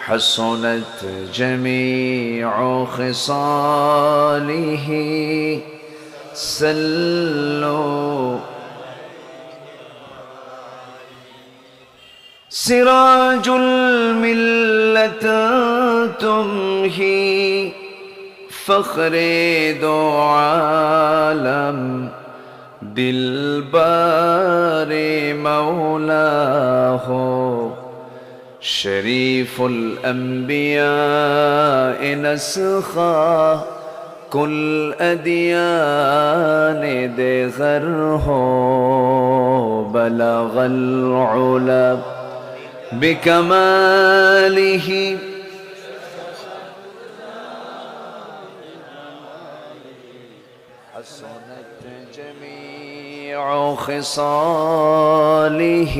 حسنت جميع خصاله صلوا سراج الملة تمهي فخر دو عالم دلبار مولاه شريف الأنبياء نسخا كل أديان دغره بلغ العلا بكماله حسنت جميع خصاله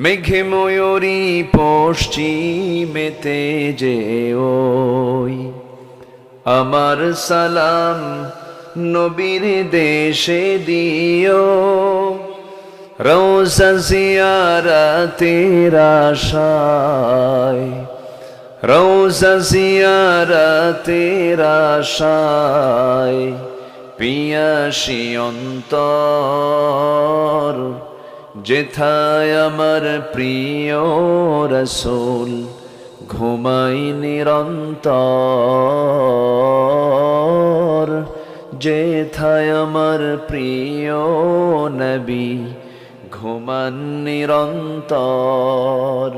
মেঘে ময়ূরী পশ্চিমেতে যে ওই আমার সালাম নবীর দেশে দিও রওজা জিয়ারতের আশায় রওজা জিয়ারতের আশায় পিয়াসী অন্তর যেথায় আমার প্রিয় রাসূল ঘুমাই নিরন্তর যেথায় আমার প্রিয় নবী ঘুমান নিরন্তর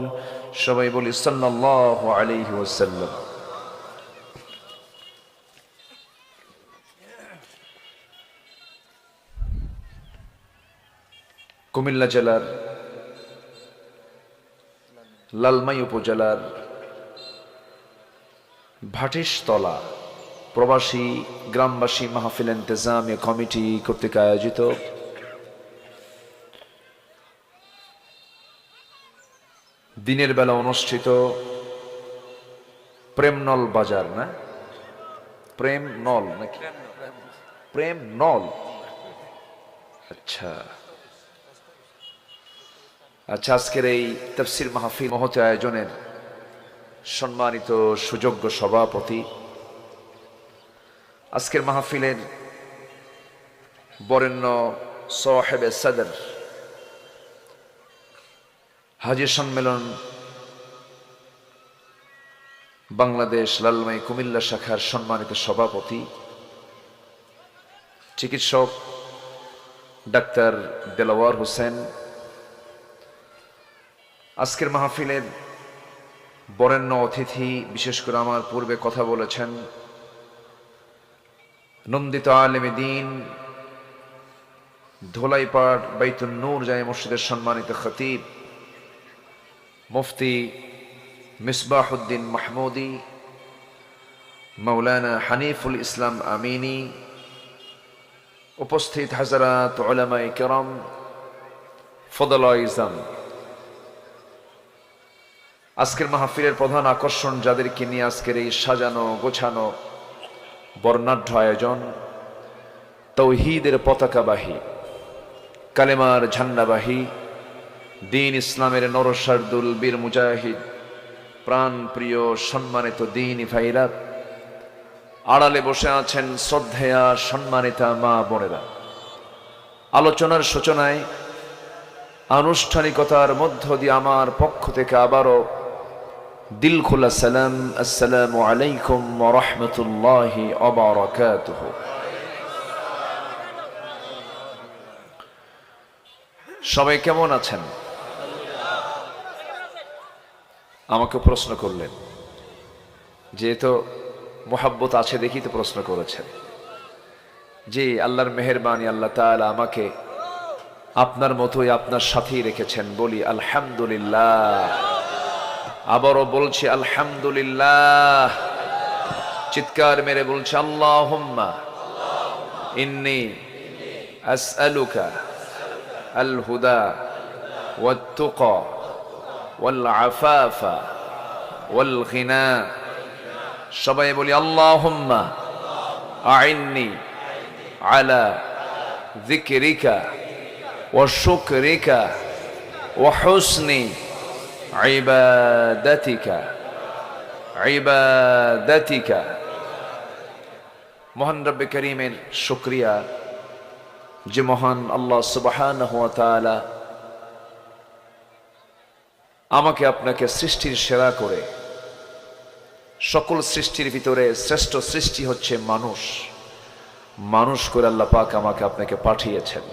সবাই বলি সাল্লাল্লাহু আলাইহি ওয়াসাল্লাম। কুমিল্লা জেলার লালমাই উপজেলার ভাটিশতলা প্রবাসী গ্রামবাসী মাহফিল ইন্তেজামিয়া কমিটি কর্তৃক আয়োজিত দিনের বেলা অনুষ্ঠিত প্রেমনল বাজার না প্রেম নল নাকি প্রেম নল আচ্ছা আচ্ছা আজকের এই তাফসীর মাহফিল মহৎ আয়োজনের সম্মানিত সুযোগ্য সভাপতি আজকের মাহফিলের বরেণ্য সাহেবে সদর হাজী সম্মেলন বাংলাদেশ লালমাই কুমিল্লা শাখার সম্মানিত সভাপতি চিকিৎসক ডাক্তার দেলাওয়ার হোসেন আজকের মাহফিলের বরেণ্য অতিথি বিশেষ করে আমার পূর্বে কথা বলেছেন নন্দিত আলেমে দ্বীন ধোলাইপাড় বাইতুন নূর জামে মসজিদের সম্মানিত খতিব মুফতি মিসবাহুদ্দিন মাহমুদি মাওলানা হানিফুল ইসলাম আমিনী উপস্থিত হাজরাত উলামায়ে কেরাম ফদলায়ে ইজম আজকের মাহফিলের প্রধান আকর্ষণ যাদেরকে নিয়ে আজকের এই সাজানো গোছানো বর্ণাঢ্য আয়োজন তৌহিদের পতাকাবাহী কালেমার ঝান্ডাবাহী দ্বীন ইসলামের নরসার্দুল বীর মুজাহিদ প্রাণ প্রিয় সম্মানিত দ্বীনি ভাইরা আড়ালে বসে আছেন শ্রদ্ধেয়া সম্মানিতা মা বোনেরা আলোচনার সূচনায় আনুষ্ঠানিকতার মধ্য দিয়ে আমার পক্ষ থেকে আবারও দিল খোলা সালাম আসসালামু আলাইকুম ওয়া রাহমাতুল্লাহি ওয়া বারাকাতুহু। সবাই কেমন আছেন? আমাকে প্রশ্ন করলেন, যেহেতু মোহাব্বত আছে দেখি তো প্রশ্ন করেছেন। জি, আল্লাহর মেহেরবানি, আল্লাহ তাআলা আমাকে আপনার মতোই আপনার সাথেই রেখেছেন। বলি আলহামদুলিল্লাহ। আবারও বলছি আলহামদুলিল্লাহ। চিৎকার মেরে বলছি আল্লাহুম্মা ইন্নী আসআলুকা আল হুদা ওয়াত তুকা ওয়াল আফাফা ওয়াল গিনা। সবাই বলি আল্লাহুম্মা আইন্নি আলা যিকরিকা وشكرك وحسن عبادتك عبادتك মহান রব্বে করিমের শুকরিয়া যে মহান আল্লাহ সুবহানাহু ওয়া তাআলা আমাকে আপনাকে সৃষ্টির সেরা করে, সকল সৃষ্টির ভিতরে শ্রেষ্ঠ সৃষ্টি হচ্ছে মানুষ, মানুষ করে আল্লাহ পাক আমাকে আপনাকে পাঠিয়েছেন।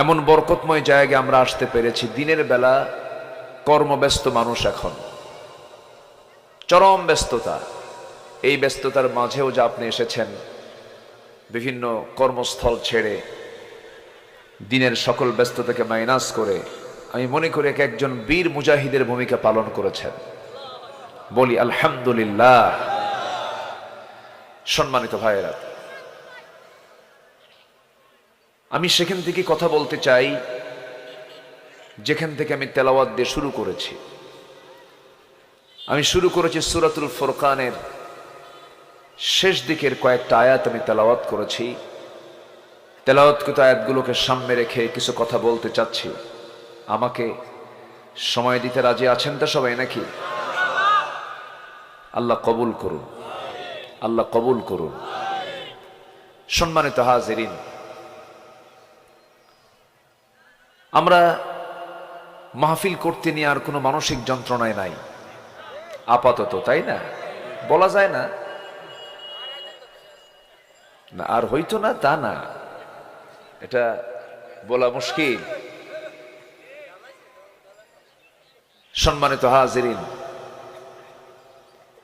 এমন বরকতময় জায়গায় আমরা আসতে পেরেছি। দিনের বেলা কর্মব্যস্ত মানুষ, এখন চরম ব্যস্ততা। এই ব্যস্ততার মাঝেও যে আপনি এসেছেন বিভিন্ন কর্মস্থল ছেড়ে, দিনের সকল ব্যস্ততাকে মাইনাস করে, আমি মনে করি একজন বীর মুজাহিদের ভূমিকা পালন করেছেন। বলি আলহামদুলিল্লাহ। সম্মানিত ভাইয়েরা, আমি সেখান থেকে কথা বলতে চাই যেখান থেকে আমি তেলাওয়াত দিয়ে শুরু করেছি। আমি শুরু করেছি সূরাতুল ফুরকানের শেষ দিকের কয়েকটা আয়াত আমি তেলাওয়াত করেছি। তেলাওয়াতকৃত আয়াতগুলোকে সামনে রেখে কিছু কথা বলতে চাচ্ছি। আমাকে সময় দিতে রাজি আছেন তো সবাই নাকি? আল্লাহ কবুল করুন, আল্লাহ কবুল করুন। সম্মানিত হাজিরিন, আমরা মাহফিল করতে নিয়ে আর কোনো মানসিক যন্ত্রণায় নাই আপাতত, তাই না? বলা যায় না না আর হইতো না তা না, এটা বলা মুশকিল। সম্মানিত হাজিরিন,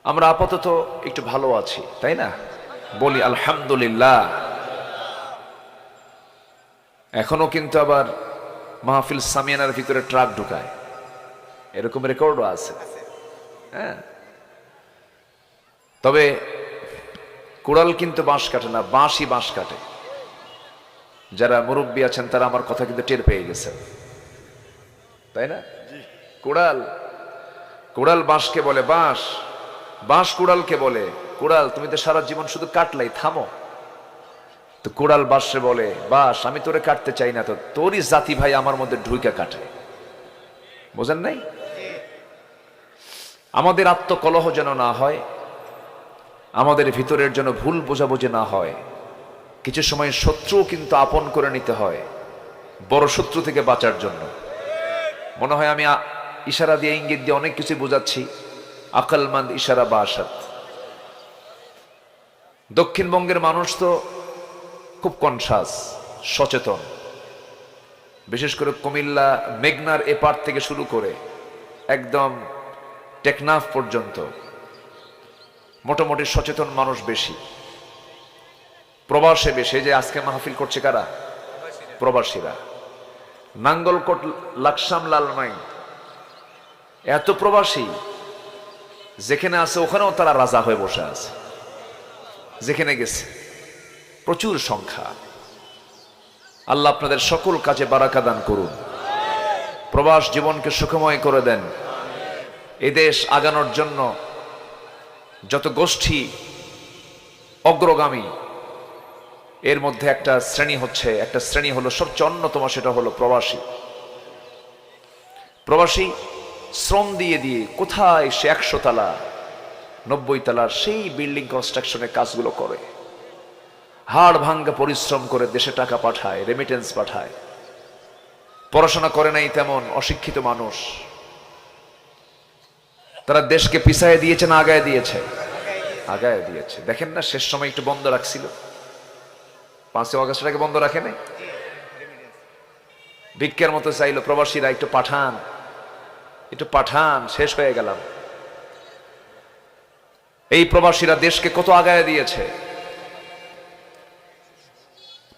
আমরা আপাতত একটু ভালো আছি, তাই না? বলি আলহামদুলিল্লাহ। এখনো কিন্তু আবার মাহফিল সামিয়ানার ভিতরে ট্রাক ঢুকায়, এরকম রেকর্ডও আছে। হ্যাঁ, তবে কুড়াল কিন্তু বাঁশ কাটে না, বাঁশই বাঁশ কাটে। যারা মুরব্বী আছেন তারা আমার কথা কিন্তু টের পেয়ে গেছেন, তাই না? কুড়াল, কুড়াল বাঁশকে বলে বাঁশ, বাঁশ কুড়ালকে বলে কুড়াল তুমি তো সারা জীবন শুধু কাটলাই, থামো। তো কুড়াল বাঁশে বলে বাঁশ আমি তোরে কাটতে চাই না, তো তোরই জাতি ভাই আমার মধ্যে ঢুইকা কাটে। বোঝেন নাই? আমাদের আত্মকলহ যেন না হয়, আমাদের ভিতরের যেন ভুল বোঝাবুঝি না হয়। কিছু সময় শত্রু কিন্তু আপন করে নিতে হয় বড় শত্রু থেকে বাঁচার জন্য। মনে হয় আমি ইশারা দিয়ে ইঙ্গিত দিয়ে অনেক কিছু বোঝাচ্ছি। আকলমন্দ ইশারা বাসাত। দক্ষিণবঙ্গের মানুষ তো খুব কনসাস, সচেতন। বিশেষ করে কুমিল্লা মেঘনার এপার থেকে শুরু করে একদম টেকনাফ পর্যন্ত মোটামুটি সচেতন মানুষ বেশি, প্রবাসে বেশি। যে আজকে মাহফিল করছে কারা? প্রবাসীরা। নাঙ্গলকোট, লাকসাম, লালমাই, এত প্রবাসী যেখানে আছে ওখানেও তারা রাজা হয়ে বসে আছে। যেখানে গেছে প্রচুর সংখ্যা। আল্লাহ আপনাদের সকল কাজে বারাকা দান করুন, প্রবাস জীবনকে সুখময় করে দেন। এ দেশ আগানোর জন্য যত গোষ্ঠী অগ্রগামী, এর মধ্যে একটা শ্রেণী হলো সবচেয়ে অন্যতম, সেটা হলো প্রবাসী। প্রবাসী শ্রম দিয়ে দিয়ে কোথায় সে 100 তলা 90 তলার সেই বিল্ডিং কনস্ট্রাকশনের কাজগুলো করে, হাড় ভাঙ্গা পরিশ্রম করে দেশে টাকা পাঠায়, রেমিটেন্স পাঠায়। পড়াশোনা করে নাই তেমন অশিক্ষিত মানুষ, তারা দেশকে পিছায় দিয়েছে না আগায় দিয়েছে? আগায় দিয়েছে। দেখেন না, শেষ সময় একটু বন্ধ রাখছিল, 5ই আগস্টটাকে বন্ধ রাখে নাই? ভিক্ষার মতো চাইলো প্রবাসীরা, একটু পাঠান, একটু পাঠান, শেষ হয়ে গেলাম। এই প্রবাসীরা দেশকে কত আগায় দিয়েছে।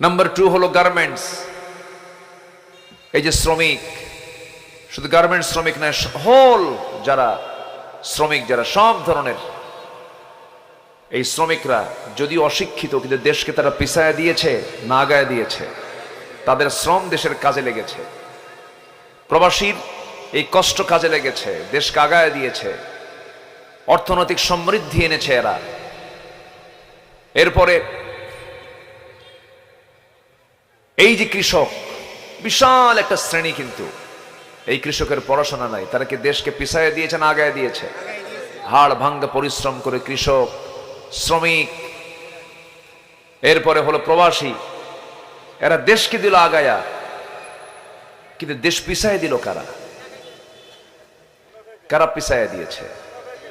নাম্বার 2 হলো গার্মেন্টস। এই যে শ্রমিক, শুধু গার্মেন্টস শ্রমিক নয়, হোল যারা শ্রমিক, যারা সব ধরনের এই শ্রমিকরা যদিও অশিক্ষিত, কিন্তু দেশকে তারা পিছায় দিয়েছে না আগায় দিয়েছে? তাদের শ্রম দেশের কাজে লেগেছে। প্রবাসীর এই কষ্ট কাজে লেগেছে, দেশকে আগায় দিয়েছে, অর্থনৈতিক সমৃদ্ধি এনেছে এরা। এরপরে এই যে কৃষক, বিশাল একটা শ্রেণী, কিন্তু এই কৃষকের পড়াশোনা নাই, তারা কি দেশকে পিছাইয়ে দিয়েছে না আগায় দিয়েছে? হাড় ভাঙ্গা পরিশ্রম করে কৃষক, শ্রমিক, এরপরে হলো প্রবাসী, এরা দেশকে দিল আগায়া, কিন্তু দেশ পিছাইয়ে দিল কারা? কারা পিছাইয়ে দিয়েছে?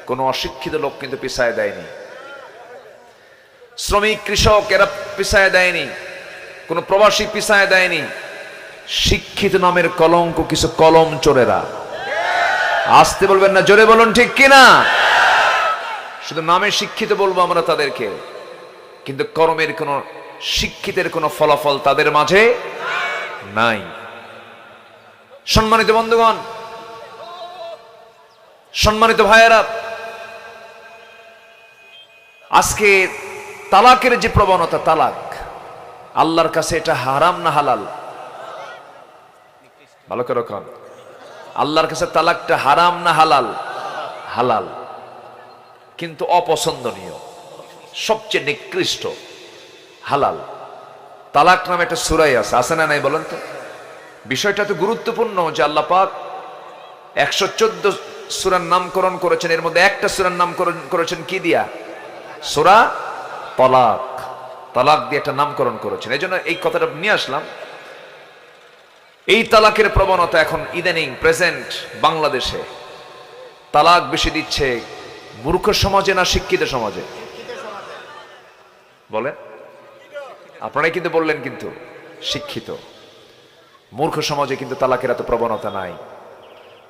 কোনো অশিক্ষিত লোক কিন্তু পিছাইয়ে দেয়নি। শ্রমিক, কৃষক এরা পিছাইয়ে দেয়নি, কোনো প্রবাসী পিছাইয়ে দেয়নি। শিক্ষিত নামের কলঙ্ক কিছু কলম চোরেরা। আসতে বলবেন না, জোরে বলুন ঠিক কিনা? শুধু নামে শিক্ষিত বলবো আমরা তাদেরকে, কিন্তু কর্মের কোন, শিক্ষিতের কোন ফলাফল তাদের মাঝে নাই। সম্মানিত বন্ধুগণ, সম্মানিত ভাইয়েরা, আজকে তালাকের যে প্রবণতা, তালাক আল্লাহর কাছে এটা হারাম না হালাল? ভালো করে রাখুন, আল্লাহর কাছে তালাকটা হারাম না হালাল? হালাল, কিন্তু অপছন্দনীয়, সবচেয়ে নিকৃষ্ট হালাল। তালাক নামে একটা সূরা আছে না নাই বলেন তো? বিষয়টা তো গুরুত্বপূর্ণ যে আল্লাহ পাক 114 সূরার নামকরণ করেছেন, এর মধ্যে একটা সূরার নামকরণ করেছেন কি দিয়া? সূরা তালাক। তালাক দিয়ে একটা নামকরণ করেছেন। এই জন্য এই কথাটা নিয়ে আসলাম। এই তালাকের প্রবণতা এখন ইদানিং প্রেজেন্ট বাংলাদেশে, তালাক বেশি দিচ্ছে মূর্খ সমাজে না শিক্ষিত সমাজে? বলেন, আপনারাই কিন্তু বললেন, কিন্তু শিক্ষিত। মূর্খ সমাজে কিন্তু তালাকের এত প্রবণতা নাই।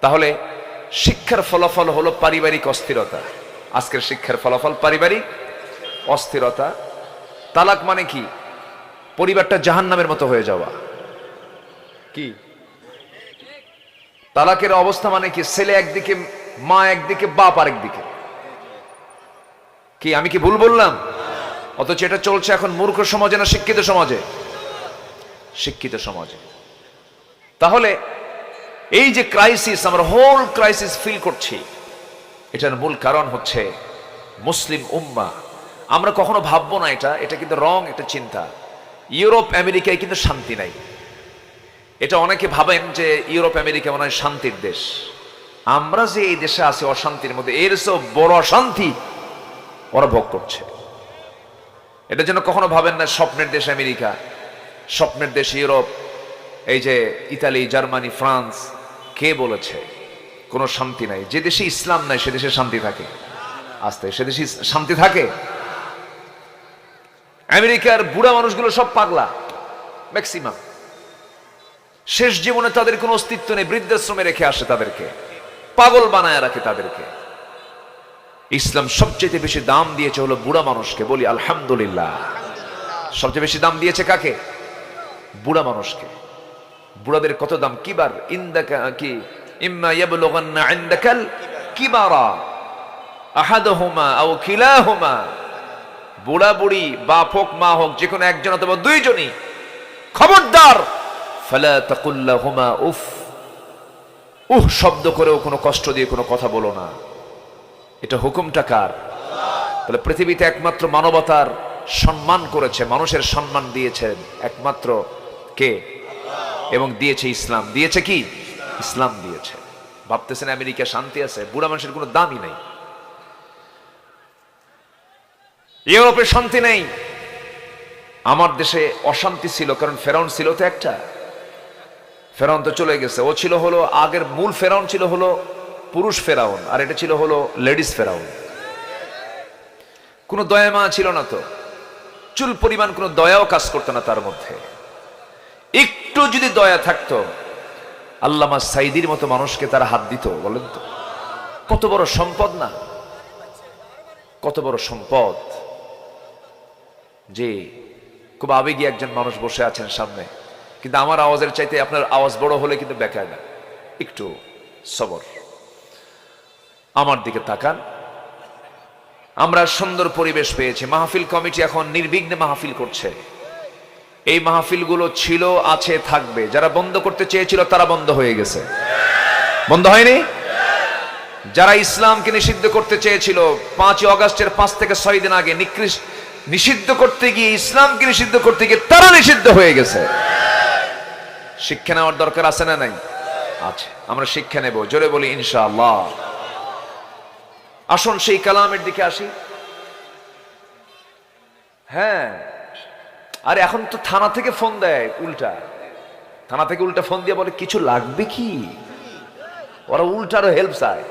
তাহলে শিক্ষার ফলাফল হলো পারিবারিক অস্থিরতা। আজকের শিক্ষার ফলাফল পারিবারিক অস্থিরতা। তালাক মানে কি? পরিবারটা জাহান্নামের মতো হয়ে যাওয়া। কি তালাকের অবস্থা মানে কি? ছেলে একদিকে, মা একদিকে, বাপ আরেকদিকে। কি আমি কি ভুল বললাম? অথচ এটা চলছে এখন মূর্খ সমাজে না শিক্ষিত সমাজে? শিক্ষিত সমাজে। তাহলে এই যে ক্রাইসিস, আমরা হোল ক্রাইসিস ফিল করছি, এটার মূল কারণ হচ্ছে মুসলিম উম্মাহ। আমরা কখনো ভাববো না এটা কিন্তু রং একটা চিন্তা। ইউরোপ আমেরিকায় কিন্তু শান্তি নাই। এটা অনেকে ভাবেন যে ইউরোপ আমেরিকা মনে হয় শান্তির দেশ। আমরা যে এই দেশে আছি অশান্তির মধ্যে, এর চেয়েও বড় অশান্তি ওরা ভোগ করছে। এটার জন্য কখনো ভাবেন না স্বপ্নের দেশ আমেরিকা, স্বপ্নের দেশ ইউরোপ, এই যে ইতালি, জার্মানি, ফ্রান্স। কে বলেছে কোনো শান্তি নাই? যে দেশে ইসলাম নাই সে দেশে শান্তি থাকে? আস্তে সে দেশে শান্তি থাকে? আমেরিকার বুড়া মানুষগুলো সব পাগলা, ম্যাক্সিমাম। শেষ জীবনে তাদের কোনো অস্তিত্ব নেই, বৃদ্ধাশ্রমে রেখে আসে তাদেরকে, পাগল বানায় রাখে তাদেরকে। ইসলাম সবচেয়ে বেশি দাম দিয়েছে হলো বুড়া মানুষকে। বলি আলহামদুলিল্লাহ। সবচেয়ে বেশি দাম দিয়েছে কাকে? বুড়া মানুষকে। বুড়াদের কত দাম! কিবার ইনদাকা কি ইম্মা ইয়াবলুগান্না ইনদাকাল কিবারা আহাদুহুমা আও কিলাহুমা। বুড়া বুড়ি, বাপ হোক মা হোক, যে কোনো একজন অথবা দুইজনই, খবরদার ফালা তাকুল লাহুমা উফ, উহ শব্দ করেও কোনো কষ্ট দিয়ে কোনো কথা বলো না। এটা হুকুমটা কার? তাহলে পৃথিবীতে একমাত্র মানবতার সম্মান করেছে, মানুষের সম্মান দিয়েছেন একমাত্র কে? এবং দিয়েছে ইসলাম। দিয়েছে কি? ইসলাম দিয়েছে। ভাবতেছেন আমেরিকা শান্তি আছে? বুড়া মানুষের কোনো দামই নেই। ইউরোপে শান্তি নেই। আমার দেশে অশান্তি ছিল, কারণ ফেরাউন ছিল তো একটা। ফেরাউন তো চলে গেছে। ও ছিল হলো আগের মূল ফেরাউন ছিল হলো পুরুষ ফেরাউন, আর এটা ছিল হলো লেডিস ফেরাউন। কোনো দয়া মা ছিল না তো, চুল পরিমাণ কোনো দয়াও কাজ করতো না তার মধ্যে। একটু যদি দয়া থাকতো, আল্লামা সাইদির মতো মানুষকে তারা হাত দিত? বলেন তো, কত বড় সম্পদ না? কত বড় সম্পদ যে খুব আবেগী একজন মানুষ বসে আছেন সামনে, কিন্তু আমার আওয়াজের চাইতে আপনার আওয়াজ বড় হলে কিন্তু বেকার না। একটু সবর, আমার দিকে তাকান। আমরা সুন্দর পরিবেশ পেয়েছি, মাহফিল কমিটি এখন নির্বিঘ্নে মাহফিল করছে। এই মাহফিলগুলো ছিল, আছে, থাকবে। যারা বন্ধ করতে চেয়েছিল তারা বন্ধ হয়ে গেছে। বন্ধ হয়নি? যারা ইসলামকে নিষিদ্ধ করতে চেয়েছিল 5ই আগস্টের 5 থেকে 6 দিন আগে নিষিদ্ধ করতে গিয়ে, ইসলামকে নিষিদ্ধ করতে গিয়ে তারা নিষিদ্ধ হয়ে গেছে। শিক্ষা নেওয়ার দরকার আছে না নাই? আছে। আমরা শিক্ষা নেব, জোরে বলি ইনশাআল্লাহ। আসুন সেই কালামের দিকে আসি। হ্যাঁ, আরে এখন তো থানা থেকে ফোন দেয় উল্টা, থানা থেকে উল্টা ফোন দিয়ে বলে কিছু লাগবে কি, ওরা উল্টারও হেল্প চায়।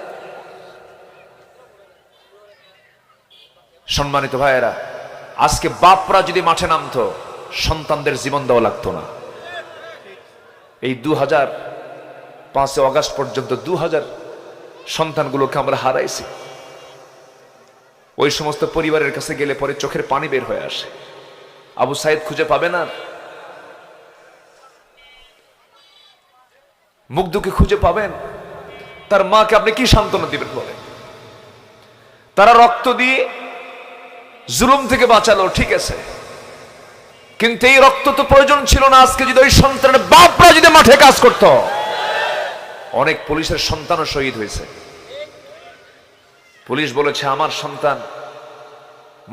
সম্মানিত ভাইয়েরা, আজকে বাপরা যদি মাঠে নামতো সন্তানদের জীবন দেওয়া লাগতো না। এই 2005 অগাস্ট পর্যন্ত 2000 সন্তানগুলোকে আমরা হারাইছি। ওই সমস্ত পরিবারের কাছে গেলে পরে চোখের পানি বের হয়ে আসে। আবু সাইদ খুঁজে পাবে না, মুগ্ধকে খুঁজে পাবেন, তার মাকে আপনি কি সান্ত্বনা দিবেন বলে? তারা রক্ত দিয়ে জুলুম থেকে বাঁচালো, ঠিক আছে, কিন্তু এই রক্ত তো প্রয়োজন ছিল না আজকে যদি ওই সন্তানের বাপরা যদি মাঠে কাজ করত। অনেক পুলিশের সন্তানও শহীদ হয়েছে। পুলিশ বলেছে আমার সন্তান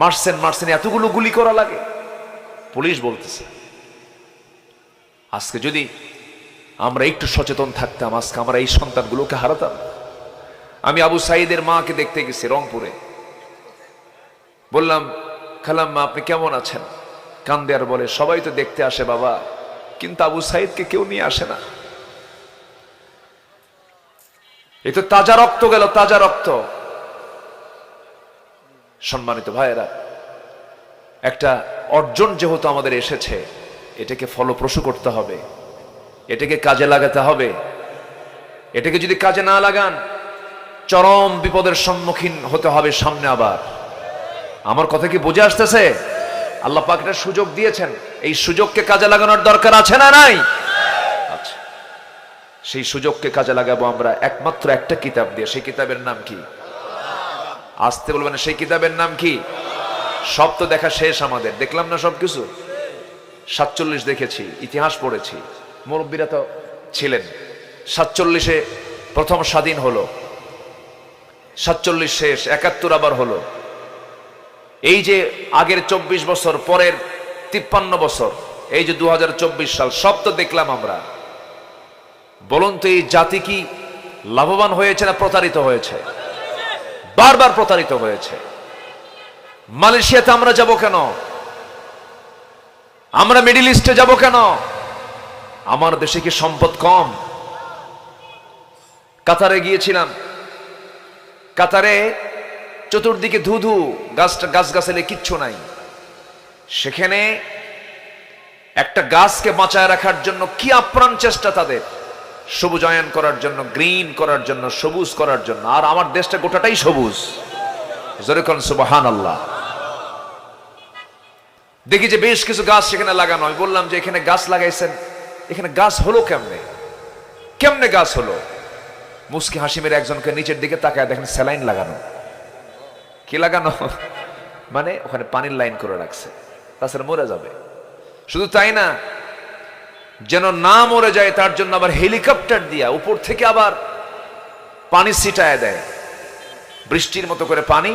মারছেন, এতগুলো গুলি করা লাগে। পুলিশ বলতেছে আজকে যদি আমরা একটু সচেতন থাকতাম, আজকে আমরা এই সন্তানগুলোকে হারাতাম। আমি আবু সাইদের মাকে দেখতে গেছি রংপুরে। বললাম খালাম্মা আপনি কেমন আছেন? কান্দে আর বলে সবাই তো দেখতে আসে বাবা, কিন্তু আবু সাইদকে কেউ নিয়ে আসে না। এই তো তাজা রক্ত গেল, তাজা রক্ত। সম্মানিত ভাইয়েরা, একটা অর্জন যেহেতু আমাদের এসেছে, এটাকে ফলপ্রসূ করতে হবে, এটাকে কাজে লাগাতে হবে। এটাকে যদি কাজে না লাগান চরম বিপদের সম্মুখীন হতে হবে সামনে। আবার আমার কথা কি বুঝে আসতেছে? আল্লাহ পাক একটা সুযোগ দিয়েছেন, এই সুযোগকে কাজে লাগানোর দরকার আছে না নাই? আচ্ছা, সেই সুযোগকে কাজে লাগাবো আমরা একমাত্র একটা কিতাব দিয়ে। সেই কিতাবের নাম কি? আসতে বলবেন, সেই কিতাবের নাম কি? সব তো দেখা শেষ, আমাদের দেখলাম না সবকিছু। 47 দেখেছি, ইতিহাস পড়েছি, মুরব্বীরা তো ছিলেন। 47-এ প্রথম স্বাধীন হলো, 47 শেষ, 71 আবার হলো। এই যে আগের 24 বছর, পরের 53 বছর, এই যে 2024 সাল, সব তো দেখলাম আমরা। বলুন তো এই জাতি কি লাভবান হয়েছে না প্রতারিত হয়েছে? বারবার প্রতারিত হয়েছে। মালয়েশিয়াতে আমরা যাব কেন? আমরা মিডল ইস্টে যাব কেন? আমার দেশে কি সম্পদ কম? কাতারে গিয়েছিলাম, কাতারে চতুর্দিকে ধুধু, গাছগাছালি কিচ্ছু নাই। সেখানে একটা গাছকে বাঁচায় রাখার জন্য কি আপ্রাণ চেষ্টা তাদের, সবুজায়ন করার জন্য, গ্রিন করার জন্য, সবুজ করার জন্য। আর আমার দেশটা গোটাটাই সবুজ। যেরকম সুবহানাল্লাহ। দেখি যে বেশ কিছু গাছ সেখানে লাগানো। আমি বললাম যে এখানে গাছ লাগাইছেন, এখানে গাছ হলো কেমনে? কেমনে গাছ হলো? মুস্কি হাসি মেরে একজনকে নিচের দিকে তাকায় দেখেন স্যালাইন লাগানো। কি লাগানো? মানে ওখানে পানির লাইন করে রাখছে, তাছাড়া মরে যাবে। শুধু তাই না, যেন না মরে যায় তার জন্য আবার হেলিকপ্টার দিয়া উপর থেকে আবার পানি ছিটায় দেয়, বৃষ্টির মতো করে পানি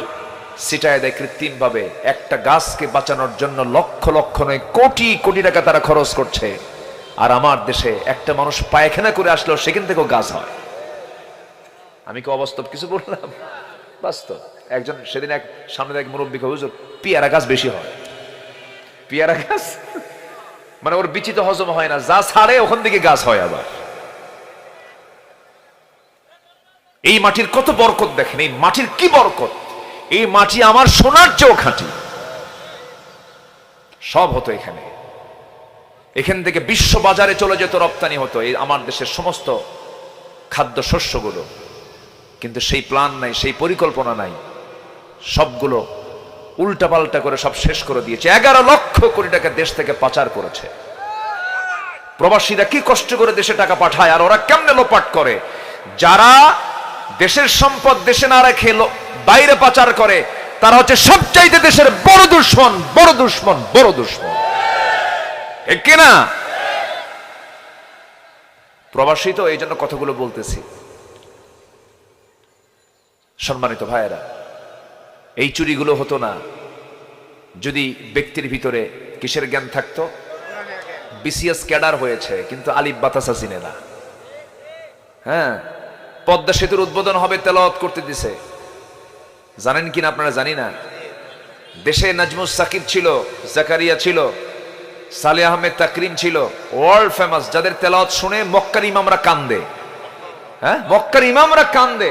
ছিটায় দেয় কৃত্রিম ভাবে। একটা গাছকে বাঁচানোর জন্য লক্ষ লক্ষ নয়, কোটি কোটি টাকা তারা খরচ করছে। আর আমার দেশে একটা মানুষ পায়খানা করে আসলেও সেখান থেকেও গাছ হয়। আমি কি অবাস্তব কিছু বললাম? বাস্তব। একজন সেদিন এক সামনে এক মুরব্বীকে, হুজুর পেয়ারা গাছ বেশি হয়। পেয়ারা গাছ মানে ওর বিচিত হজম হয় না, যা ছাড়ে ওখান থেকে গাছ হয়। আবার এই মাটির কত বরকত দেখেন, এই মাটির কি বরকত! এই মাটি আমার সোনার চেয়েও খাঁটি। সব হতো এখানে, এখান থেকে বিশ্ব বাজারে চলে যেত, রপ্তানি হতো এই আমার দেশের সমস্ত খাদ্য শস্যগুলো। কিন্তু সেই প্ল্যান নাই, সেই পরিকল্পনা নাই। সবগুলো উল্টাপাল্টা করে সব শেষ করে দিয়েছে। 11 লক্ষ কোটি টাকা দেশ থেকে পাচার করেছে। প্রবাসীরা কি কষ্ট করে দেশে টাকা পাঠায়, আর ওরা কেমনে লোপাট করে। যারা দেশের সম্পদ দেশে না রেখে বাইরে পাচার করে, তারা হচ্ছে সবচাইতে দেশের বড় দুশ্মন, বড় দুশ্মন, বড় দুশ্মন। ঠিক কিনা? প্রবাসী তো এই জন্য কথাগুলো বলতেছি। সম্মানিত ভাইয়েরা, এই চুরিগুলো হতো না যদি ব্যক্তির ভিতরে কিসের জ্ঞান থাকতো? বিসিএস ক্যাডার হয়েছে, কিন্তু আলিফ বাতাসা চিনে না। হ্যাঁ, পদ্মা সেতুর উদ্বোধন হবে, তেলাওয়াত করতে দিছে। জানেন কিনা আপনারা, জানি না। দেশে নাজমুস সাকিব ছিল, জাকারিয়া ছিল, সালেহ আহমেদ তাকরিম ছিল, ওয়ার্ল্ড ফেমাস, যাদের তেলাওয়াত শুনে মক্কার ইমামরা কান্দে। হ্যাঁ, মক্কার ইমামরা কান্দে।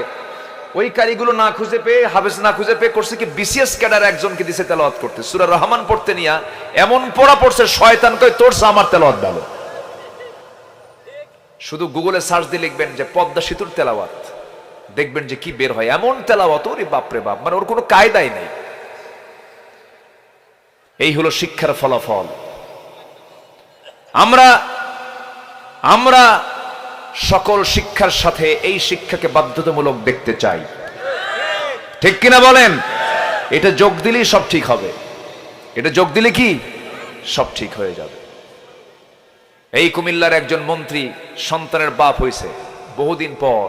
ওই কারিগুলো না খুঁজে পেয়ে, হাফেজ না খুঁজে পেয়ে করছে কি, বিসিএস ক্যাডার একজনকে দিছে তেলাওয়াত করতে। সূরা রহমান পড়তে নিয়া এমন পড়া পড়ছে, শয়তান কয় তোর আমার তেলাওয়াত ভালো। শুধু গুগলে সার্চ দিয়ে লিখবেন যে পদ্মা সেতুর তেলাওয়াত, দেখবেন যে কি বের হয়। এমন তেলাওয়াত, ওরে বাপরে বাপ, মানে ওর কোনো কায়দাই নেই। এই হলো শিক্ষার ফলাফল। আমরা সকল শিক্ষার সাথে এই শিক্ষাকে বাধ্যতামূলক দেখতে চাই, ঠিক কিনা বলেন? এটা যোগ দিলেই সব ঠিক হবে। এটা যোগ দিলে কি সব ঠিক হয়ে যাবে। এই কুমিল্লার একজন মন্ত্রী সন্তানের বাপ হয়েছে বহুদিন পর,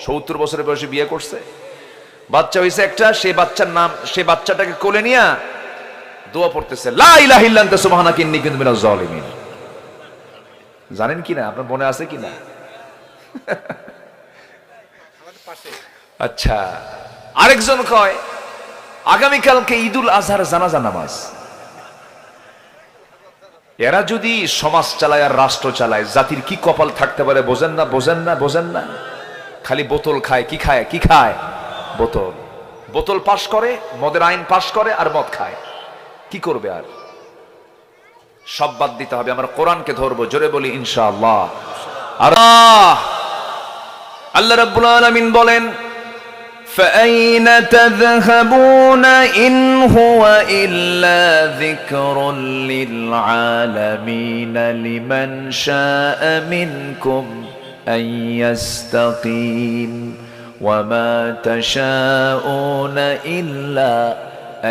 70 বছরের বয়সে বিয়ে করছে, বাচ্চা হয়েছে একটা। সে বাচ্চাটাকে কোলে নিয়ে দোয়া পড়তেছে, লা ইলাহা ইল্লা আনতা সুবহানাকা ইন্নী কুনতু মিনাজ জালিমিন। জানেন কিনা, আপনার মনে আছে কিনা? আচ্ছা, আরেকজন কয় আগামীকালকে ঈদুল আজহার জানাজা নামাজ। এরা যদি সমাজ চালায় আর রাষ্ট্র চালায়, জাতির কি কপাল থাকতে পারে বোঝেন না, বোঝেন না, বোঝেন না। খালি বোতল খায়, কি খায়, কি খায়? বোতল। বোতল পাস করে, মদের আইন পাস করে, আর মদ খায়। কি করবে আর? সব বাদ দিতে হবে, আমরা কোরআনকে ধরবো। জোরে বলি ইনশাআল্লাহ। আর আল্লাহ রাব্বুল আলামিন বলেন, فأين تذهبون إن هو إلا ذكر للعالمين لمن شاء منكم أن يستقيم وما تشاءون إلا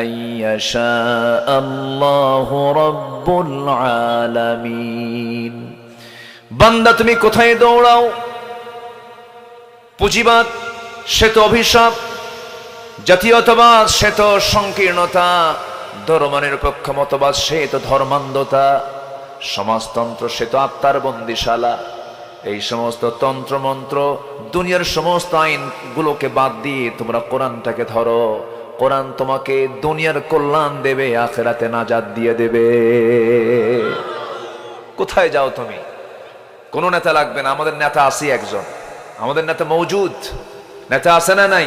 أن يشاء الله رب العالمين। বান্দা তুমি কোথায় দৌড়াও? পুঁজিবাদ সে তো অভিশাপ, জাতীয়তাবাদ সে তো সংকীর্ণতা, ধর্মনিরপেক্ষ মতবাদ সে তো ধর্মান্ধতা, সমাজতন্ত্র সে তো আত্মার বন্দিশালা। এই সমস্ত তন্ত্রমন্ত্র, দুনিয়ার সমস্ত আইনগুলোকে বাদ দিয়ে তোমরা কোরআনটাকে ধরো। কোরআন তোমাকে দুনিয়ার কল্যাণ দেবে, আখিরাতে নাজাত দিয়ে দেবে। কোথায় যাও তুমি? কোন নেতা লাগবে না, আমাদের নেতা আছে একজন, আমাদের নেতা মওজুদ। নেতা আছে না নাই?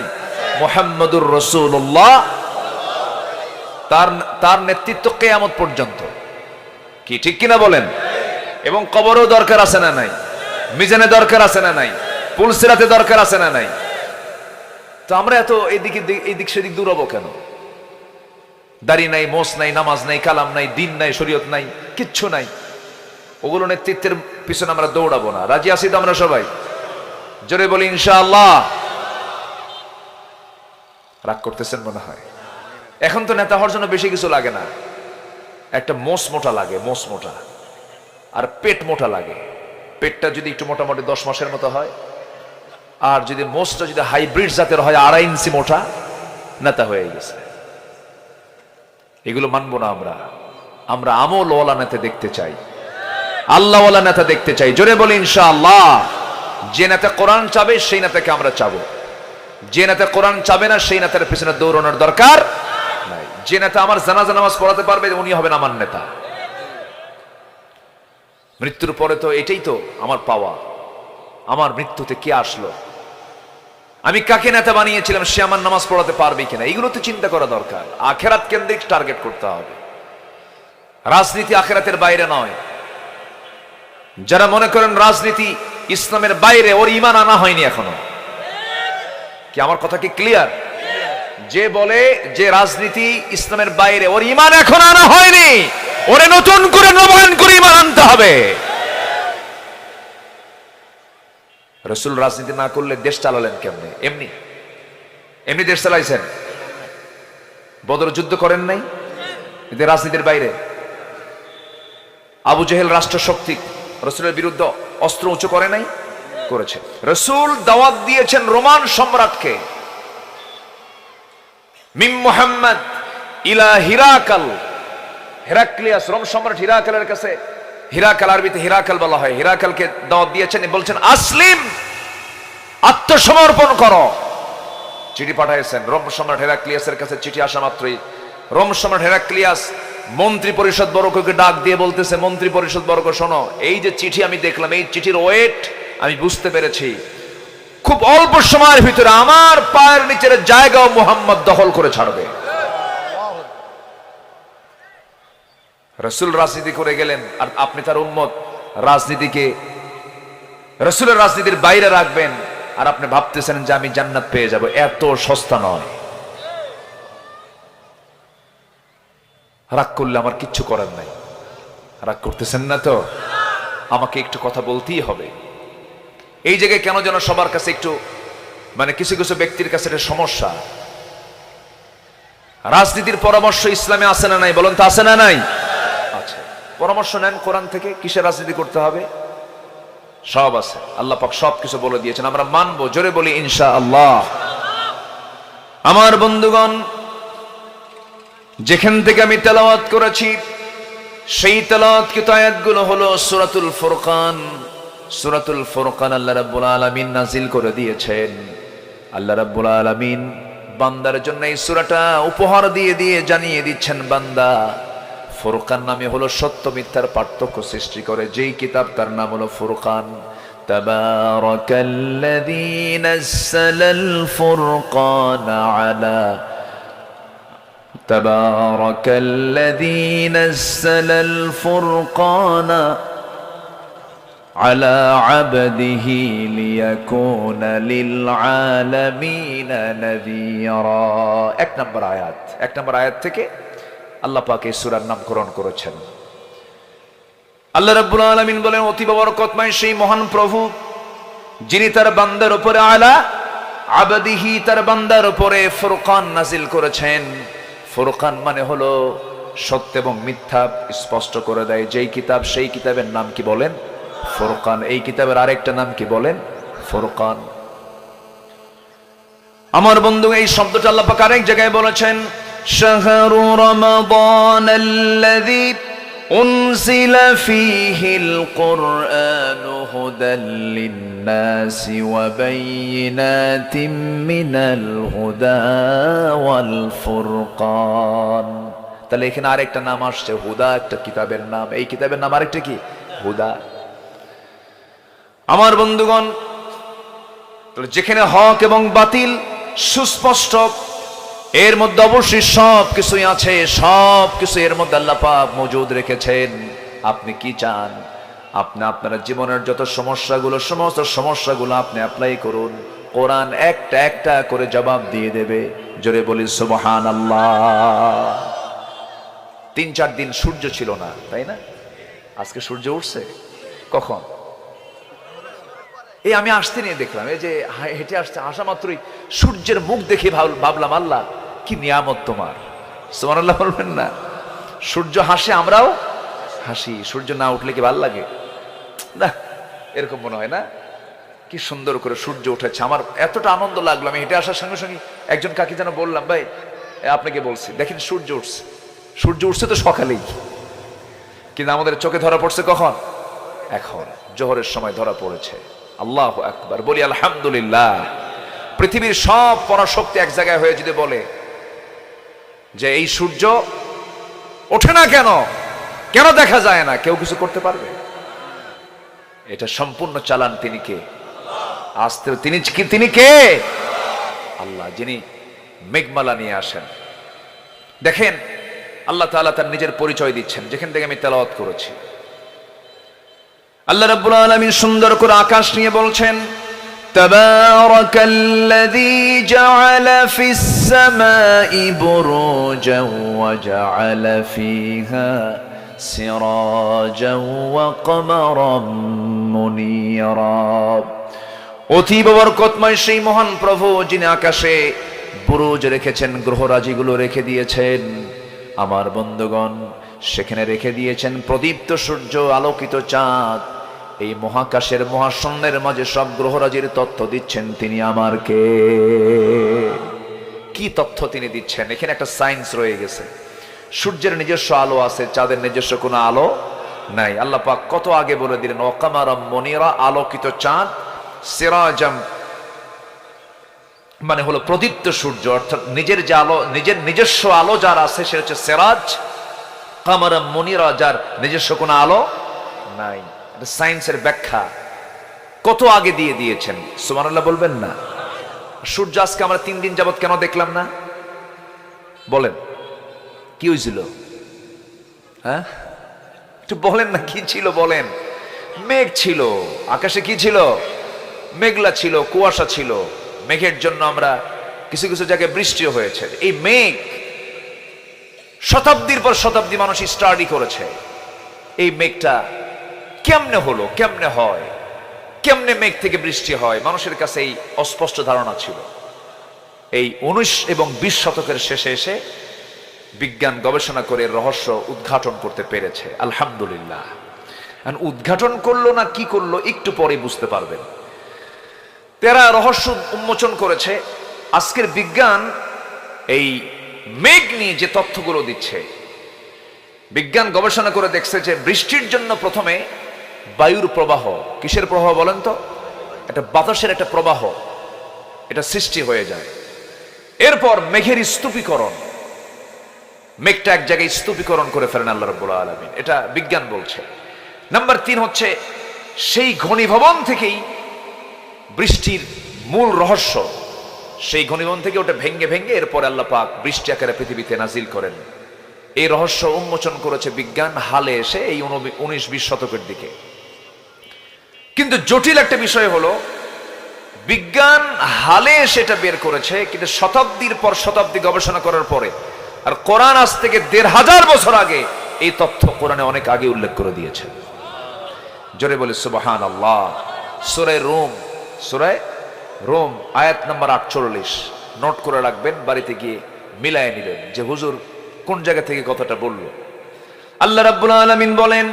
মুহাম্মদুর রাসূলুল্লাহ। তার নেতৃত্ব কিয়ামত পর্যন্ত, কি ঠিক কিনা বলেন? এবং কবরও দরকার আছে না নাই? মিজানে দরকার আছে না নাই? পুলসিরাতে দরকার আছে না নাই? তো আমরা এত এদিক সেদিক দৌড়াবো কেন? দাড়ি নাই, মোস নাই, নামাজ নাই, কালাম নাই, দিন নাই, শরীয়ত নাই, কিচ্ছু নাই। ওগুলো নেতৃত্বের পিছনে আমরা দৌড়াবো না। রাজি আছি তো আমরা সবাই? জোরে বলি ইনশাআল্লাহ। রাগ করতেছেন মনে হয়। এখন তো নেতা হওয়ার জন্য বেশি কিছু লাগে না, একটা মোস মোটা লাগে, মোস মোটা, আর পেট মোটা লাগে। পেটটা যদি একটু মোটামুটি 10 মাসের মতো হয়, আর যদি মোসটা যদি হাইব্রিড জাতের হয় 2.5 ইঞ্চি মোটা, নেতা হয়ে গেছে। এগুলো মানবো না আমরা। আমরা আমলওয়ালা নেতা দেখতে চাই, আল্লাহওয়ালা নেতা দেখতে চাই। জোরে বলি ইনশাআল্লাহ। যে নেতা কোরআন চাবে সেই নেতাকে আমরা চাবো। যে নেতা কোরআন চাবে না সেই নেতার পিছনে দৌড়ানোর দরকার নাই। যে নেতা আমার জানাজা নামাজ পড়াতে পারবে উনি হবেন আমার নেতা। মৃত্যুর পরে তো এটাই তো আমার পাওয়া। আমার মৃত্যুতে কে আসলো, আমি কাকে নেতা বানিয়েছিলাম, সে আমার নামাজ পড়াতে পারবে কিনা, এগুলো তো চিন্তা করা দরকার। আখেরাত কেন্দ্রিক টার্গেট করতে হবে, রাজনীতি আখেরাতের বাইরে নয়। যারা মনে করেন রাজনীতি ইসলামের বাইরে, ওর ঈমান আনা হয়নি এখনো। কি আমার কথা কি ক্লিয়ার? যে বলে যে রাজনীতি ইসলামের বাইরে, ওর ঈমান এখন আনা হয়নি। ওরে নতুন করে নবায়ন করে ঈমান আনতে হবে। রাসূল রাজনীতি না করলে দেশ চালালেন কেমনে? এমনি এমনি দেশ চালাইছেন। বদর যুদ্ধ করেন নাই, এদের রাজনীতির বাইরে। আবু জেহেল রাষ্ট্রশক্তি, রাসূলের বিরুদ্ধে অস্ত্র উঁচু করে নাই? করেছে। রাসূল দাওয়াত দিয়েছেন রোমান সম্রাটকে, মিম মুহাম্মদ ইলা হিরাকাল। হেরাক্লিয়াস, রোম সম্রাট হিরাকালের কাছে হিরাকাল, আরবিতে হিরাকাল বলা হয়, হিরাকালকে দাওয়াত দিয়েছেন, বলছেন আসলিম, আত্মসমর্পণ করো। চিঠি পাঠাইছেন রোম সম্রাট হেরাক্লিয়াসের কাছে। চিঠি আসা মাত্রই রোম সম্রাট হেরাক্লিয়াস মন্ত্রী পরিষদ বর্গকে ডাক দিয়ে বলতেছে, মন্ত্রী পরিষদ বর্গ শোনো, এই যে চিঠি আমি দেখলাম, এই চিঠির ওয়েট আমি বুঝতে পেরেছি, খুব অল্প সময়ের ভিতরে আমার পায়ের নিচের জায়গাও মুহাম্মদ দখল করে ছাড়বে। রাসূল রাজনীতি করে গেলেন, আর আপনি তার উম্মত, রাজনীতিকে রাসূলের রাজনীতির বাইরে রাখবেন, আর আপনি ভাবতেছেন যে আমি জান্নাত পেয়ে যাব। এত সস্তা নয়। রাগ করলে আমার কিচ্ছু করার নাই। রাগ করতেছেন না তো? আমাকে একটু কথা বলতেই হবে। এই জায়গায় কেন যেন সবার কাছে একটু কিছু কিছু ব্যক্তির কাছে একটা সমস্যা। রাজনীতির পরামর্শ ইসলামে আছে না নাই? বলুন তো, আছে না নাই? আচ্ছা, পরামর্শ নেন কোরআন থেকে, কিসে রাজনীতি করতে হবে, সব আছে। আল্লাহ পাক সব কিছু বলে দিয়েছেন, আমরা মানবো। জোরে বলি ইনশাআল্লাহ। আমার বন্ধুগণ, যেখান থেকে আমি তেলাওয়াত করেছি সেই তেলাওয়াতকৃত আয়াতগুলো হলো সূরাতুল ফুরকান। সূরাতুল ফুরকান আল্লাহ রাব্বুল আলামিন নাজিল করে দিয়েছেন। আল্লাহ রাব্বুল আলামিন বান্দার জন্য এই সূরাটা উপহার দিয়ে দিয়ে জানিয়ে দিচ্ছেন, বান্দা, ফুরকান নামে হলো সত্য মিথ্যার পার্থক্য সৃষ্টি করে যেই কিতাব, তার নাম হলো ফুরকান। তাবারাকাল্লাযী নাযালাল ফুরকানা আলা তাবারাকাল্লাযী নাযালাল ফুরকানা আলা আবদিহি লিয়াকুনা লিল আলামিনা নাযীরা। এক নম্বর আয়াত থেকে আল্লাহ পাক এই সূরার নামকরণ করেছেন। আল্লাহ রাব্বুল আলামিন বলেন, অতি বরকতময় সেই মহান প্রভু যিনি তার বান্দার উপরে আলা আবদিহি, তার বান্দার উপরে ফুরকান নাজিল করেছেন। ফুরকান মানে হলো সত্য এবং মিথ্যা স্পষ্ট করে দেয় যেই কিতাব, সেই কিতাবের নাম কি বলেন? ফুরকান। এই কিতাবের আরেকটা নাম কি বলেন? ফুরকান। আমার বন্ধু, এই শব্দটা আল্লাহ পাক আরেক জায়গায় বলেছেন, শাহরু রমাদানাল্লাযী উনজিলা ফীহিল কুরআনু হুদাল লিন্নাসি ওয়া বাইয়িনাতিম মিনাল হুদা ওয়াল ফুরকান। তাহলে এখানে আরেকটা নাম আসছে, হুদা, একটা কিতাবের নাম। এই কিতাবের নাম আরেকটা কি? হুদা। আমার বন্ধুগণ, যেখানে হক এবং বাতিল সুস্পষ্ট, এর মধ্যে অবশ্যই সব কিছুই আছে, সব কিছু এর মধ্যে আল্লাহ পাক মজুদ রেখেছেন। আপনি কি চান? আপনি আপনার জীবনের যত সমস্যাগুলো, সমস্ত সমস্যাগুলো আপনি অ্যাপ্লাই করুন, কোরআন একটা একটা করে জবাব দিয়ে দেবে। জোরে বলি সুবহানাল্লাহ। 3-4 দিন সূর্য ছিল না, তাই না? আজকে সূর্য উঠছে। কখন? এই আমি আসতে নিয়ে দেখলাম, এই যে হেঁটে আসা মাত্রই সূর্যের মুখ দেখে ভাবলাম, আল্লাহ কি নিয়ামত তোমার। সুবহানাল্লাহ বলবেন না? সূর্য হাসে, আমরাও হাসি। সূর্য না উঠলে কি ভালো লাগে? না, এরকম মনে হয় না? কি সুন্দর করে সূর্য উঠেছে, আমার এতটা আনন্দ লাগলো। আমি হেঁটে আসার সঙ্গে সঙ্গে একজন কাকি যেন বললাম, ভাই আপনাকে বলছি, দেখেন সূর্য উঠছে। সূর্য উঠছে তো সকালেই, কিন্তু আমাদের চোখে ধরা পড়ছে কখন? এখন জোহরের সময় ধরা পড়েছে। আল্লাহু আকবার, বলি আলহামদুলিল্লাহ। পৃথিবীর সব পরাশক্তি এক জায়গায় হয়ে যদি বলে যে এই সূর্য ওঠে না কেন, কেন দেখা যায় না, কেউ কিছু করতে পারবে? এটা সম্পূর্ণ চালান তিনি কে? আসতে তিনি কে? আল্লাহ, যিনি মেঘমালা নিয়ে আসেন। দেখেন আল্লাহ তাআলা তার নিজের পরিচয় দিচ্ছেন, যেখান থেকে আমি তেলাওয়াত করেছি। আল্লাহ রাব্বুল আলামিন সুন্দর করে আকাশ নিয়ে বলছেন, তাবারাকাল্লাযী জাআলা ফিস সামাই বুরুজান ওয়া জাআলা ফীহা সিরাজান ওয়া কমারাম মুনীরা। অতীব বরকতময় সেই মহান প্রভু যিনি আকাশে বুরুজ রেখেছেন, গ্রহরাজিগুলো রেখে দিয়েছেন। আমার বন্ধুগণ, সেখানে রেখে দিয়েছেন প্রদীপ্ত সূর্য, আলোকিত চাঁদ। এই মহাকাশের মহাশূন্যের মাঝে সব গ্রহরাজির তথ্য দিচ্ছেন তিনি। আমার কে? কি তথ্য তিনি দিচ্ছেন? এখানে একটা সায়েন্স রয়ে গেছে। সূর্যের নিজস্ব আলো আছে, চাঁদের নিজস্ব কোনো আলো নাই। আল্লাহ পাক কত আগে বলে দিলেন ওয়াকামারাম মুনিরা, আলোকিত চাঁদ, সিরাজাম মানে হলো প্রদীপ্ত সূর্য, অর্থাৎ নিজের যে আলো, নিজের নিজস্ব আলো যার আছে সে হচ্ছে সিরাজ, কামারাম মুনিরা যার নিজস্ব কোনো আলো নাই। এটা সায়েন্সের ব্যাখ্যা কত আগে দিয়ে দিয়েছেন, সুবহানাল্লাহ বলবেন না? সূর্য আজকে আমরা 3 দিন যাবত কেন দেখলাম না বলেন? কি হয়েছিল? হ্যাঁ একটু বলেন না, কি ছিল বলেন? মেঘ ছিল আকাশে, কি ছিল? মেঘলা ছিল, কুয়াশা ছিল। মেঘের জন্য আমরা কিছু কিছু জায়গায় বৃষ্টিও হয়েছে। এই মেঘ শতাব্দীর পর শতাব্দী মানুষ স্টাডি করেছে। এই মেঘটা কেমনে হলো, কেমনে হয়, কেমনে মেঘ থেকে বৃষ্টি হয়, মানুষের কাছে এই অস্পষ্ট ধারণা ছিল। এই 19 এবং 20 শতকের শেষে এসে বিজ্ঞান গবেষণা করে রহস্য উদ্ঘাটন করতে পেরেছে, আলহামদুলিল্লাহ। উদ্ঘাটন করলো না কি করলো একটু পরে বুঝতে পারবেন। তারা রহস্য উন্মোচন করেছে। আজকের বিজ্ঞান এই মেঘ নিয়ে যে তথ্যগুলো দিচ্ছে, বিজ্ঞান গবেষণা করে দেখছে যে বৃষ্টির জন্য প্রথমে বায়ুর প্রবাহ, কিসের প্রবাহ বলেন তো? একটা বাতাসের একটা প্রবাহ, এটা সৃষ্টি হয়ে যায়। এরপর মেঘের স্তূপীকরণ, মেঘটা এক জায়গায় স্তূপীকরণ করে ফেলেন আল্লাহ রাব্বুল আলামিন, এটা বিজ্ঞান বলছে। নাম্বার 3 হচ্ছে সেই ঘনীভবন থেকেই বৃষ্টির মূল রহস্য, সেই ঘনীভবন থেকে ওটা ভেঙ্গে ভেঙ্গে এরপর আল্লাহ পাক বৃষ্টি আকারে পৃথিবীতে নাজিল করেন। এই রহস্য উন্মোচন করেছে বিজ্ঞান হালে এসে এই 19-20 শতকের দিকে। কিন্তু জটিল একটা বিষয় হলো, বিজ্ঞান হালে সেটা বের করেছে, কিন্তু শতাব্দীর পর শতাব্দী গবেষণা করার পরে, আর কোরআন আজ থেকে 1500 বছর আগে এই তথ্য কোরআনে অনেক আগে উল্লেখ করে দিয়েছে। জোরে বলে সুবহানাল্লাহ। সূরা রুম আয়াত নাম্বার 48 নোট করে রাখবেন, বাড়িতে গিয়ে মিলায়ে নেবেন যে হুজুর কোন জায়গা থেকে কথাটা বলল। আল্লাহ রাব্বুল আলামিন বলেন,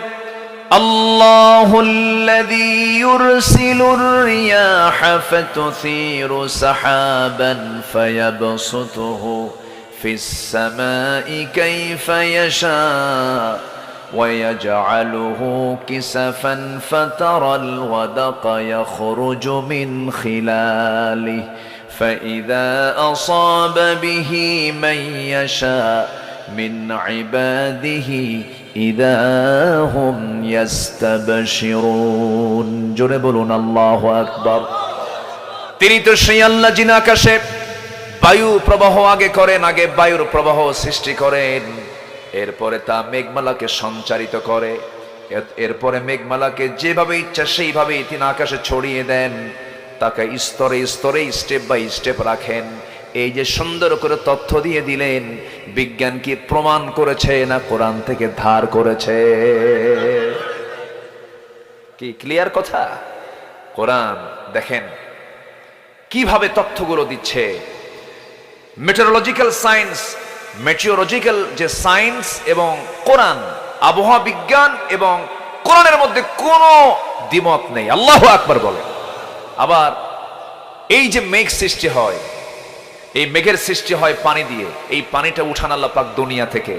আল্লাহুল্লাযী ইউরসিলুর রিয়াহা ফাতুসীরু সাহাবান ফায়াবসুতুহু ফিস সামাই কাইফা ইয়াশা ويجعله كسفا فترى الودق يخرج من خلاله فإذا أصاب به من يشاء من عباده إذا هم يستبشرون জোরে বলুন আল্লাহু আকবার। তিনি তো সেই আল্লাহ যিনি আকাশে বায়ু প্রবাহ আগে করেন, আগে বায়ুর প্রবাহ সৃষ্টি করেন, এরপরে তা মেঘমালাকে সঞ্চারিত করে, এরপরে মেঘমালাকে যেভাবে ইচ্ছা সেইভাবেই তিনি আকাশে ছড়িয়ে দেন, তাকে স্তরে স্তরে স্টেপ বাই স্টেপ রাখেন। এই যে সুন্দর করে তথ্য দিয়ে দিলেন, বিজ্ঞান কি প্রমাণ করেছে না কোরআন থেকে ধার করেছে? কি ক্লিয়ার কথা? কোরআন দেখেন কিভাবে তথ্যগুলো দিচ্ছে। মেটেরোলজিক্যাল সায়েন্স, মেটিওরোলজিক্যাল যে সায়েন্স এবং কোরআন, আবহাওয়া বিজ্ঞান এবং কোরআনের মধ্যে কোনো দ্বিমত নেই। আল্লাহু আকবার বলে। আবার এই যে মেঘ সৃষ্টি হয়, এই মেঘের সৃষ্টি হয় পানি দিয়ে। এই পানিটা উঠান আল্লাহ পাক দুনিয়া থেকে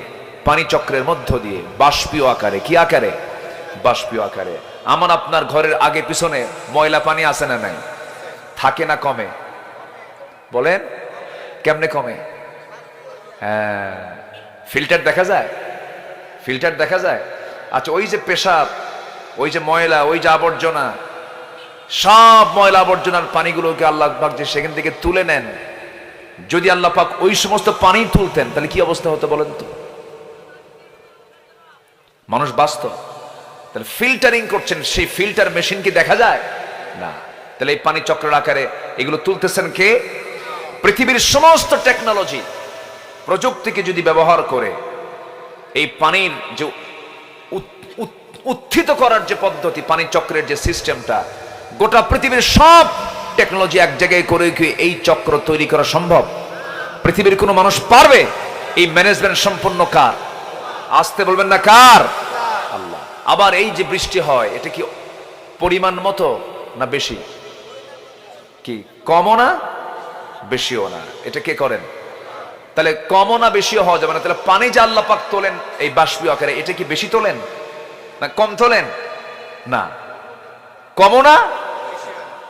পানি চক্রের মধ্য দিয়ে বাষ্পীয় আকারে। কি আকারে? বাষ্পীয় আকারে। আমার আপনার ঘরের আগে পিছনে ময়লা পানি আছে না নাই? থাকে না কমে? বলেন কেমনে কমে? হ্যাঁ, ফিল্টার দেখা যায়, ফিল্টার দেখা যায়। আচ্ছা, ওই যে পেশাব, ওই যে ময়লা, ওই যে আবর্জনা, সব ময়লা আবর্জনার পানিগুলোকে আল্লাহ পাক যে সেখান থেকে তুলে নেন, যদি আল্লাহ পাক ওই সমস্ত পানি তুলতেন তাহলে কি অবস্থা হতো বলেন তো? মানুষ বাস্তব। তাহলে ফিল্টারিং করছেন, সেই ফিল্টার মেশিন কি দেখা যায় না? তাহলে এই পানি চক্রের আকারে এগুলো তুলতেছেন কে? পৃথিবীর সমস্ত টেকনোলজি, প্রযুক্তিকে যদি ব্যবহার করে এই পানির যে উত্থিত করার যে পদ্ধতি, পানি চক্রের যে সিস্টেমটা, গোটা পৃথিবীর সব টেকনোলজি এক জায়গায় করে কি এই চক্র তৈরি করা সম্ভব? পৃথিবীর কোনো মানুষ পারবে? এই ম্যানেজমেন্ট সম্পূর্ণ কার? আসতে বলবেন না কার? আল্লাহ। আবার এই যে বৃষ্টি হয়, এটা কি পরিমাণ মতো না বেশি? কি কমও না বেশিও না? এটা কে করেন? তাহলে কমও না বেশিও হওয়া যাবে না। তাহলে পানি যে আল্লাহ পাক তোলেন এই বাষ্পীয় আকারে, এটা কি বেশি তোলেন? না কম তোলেন? না, কমও না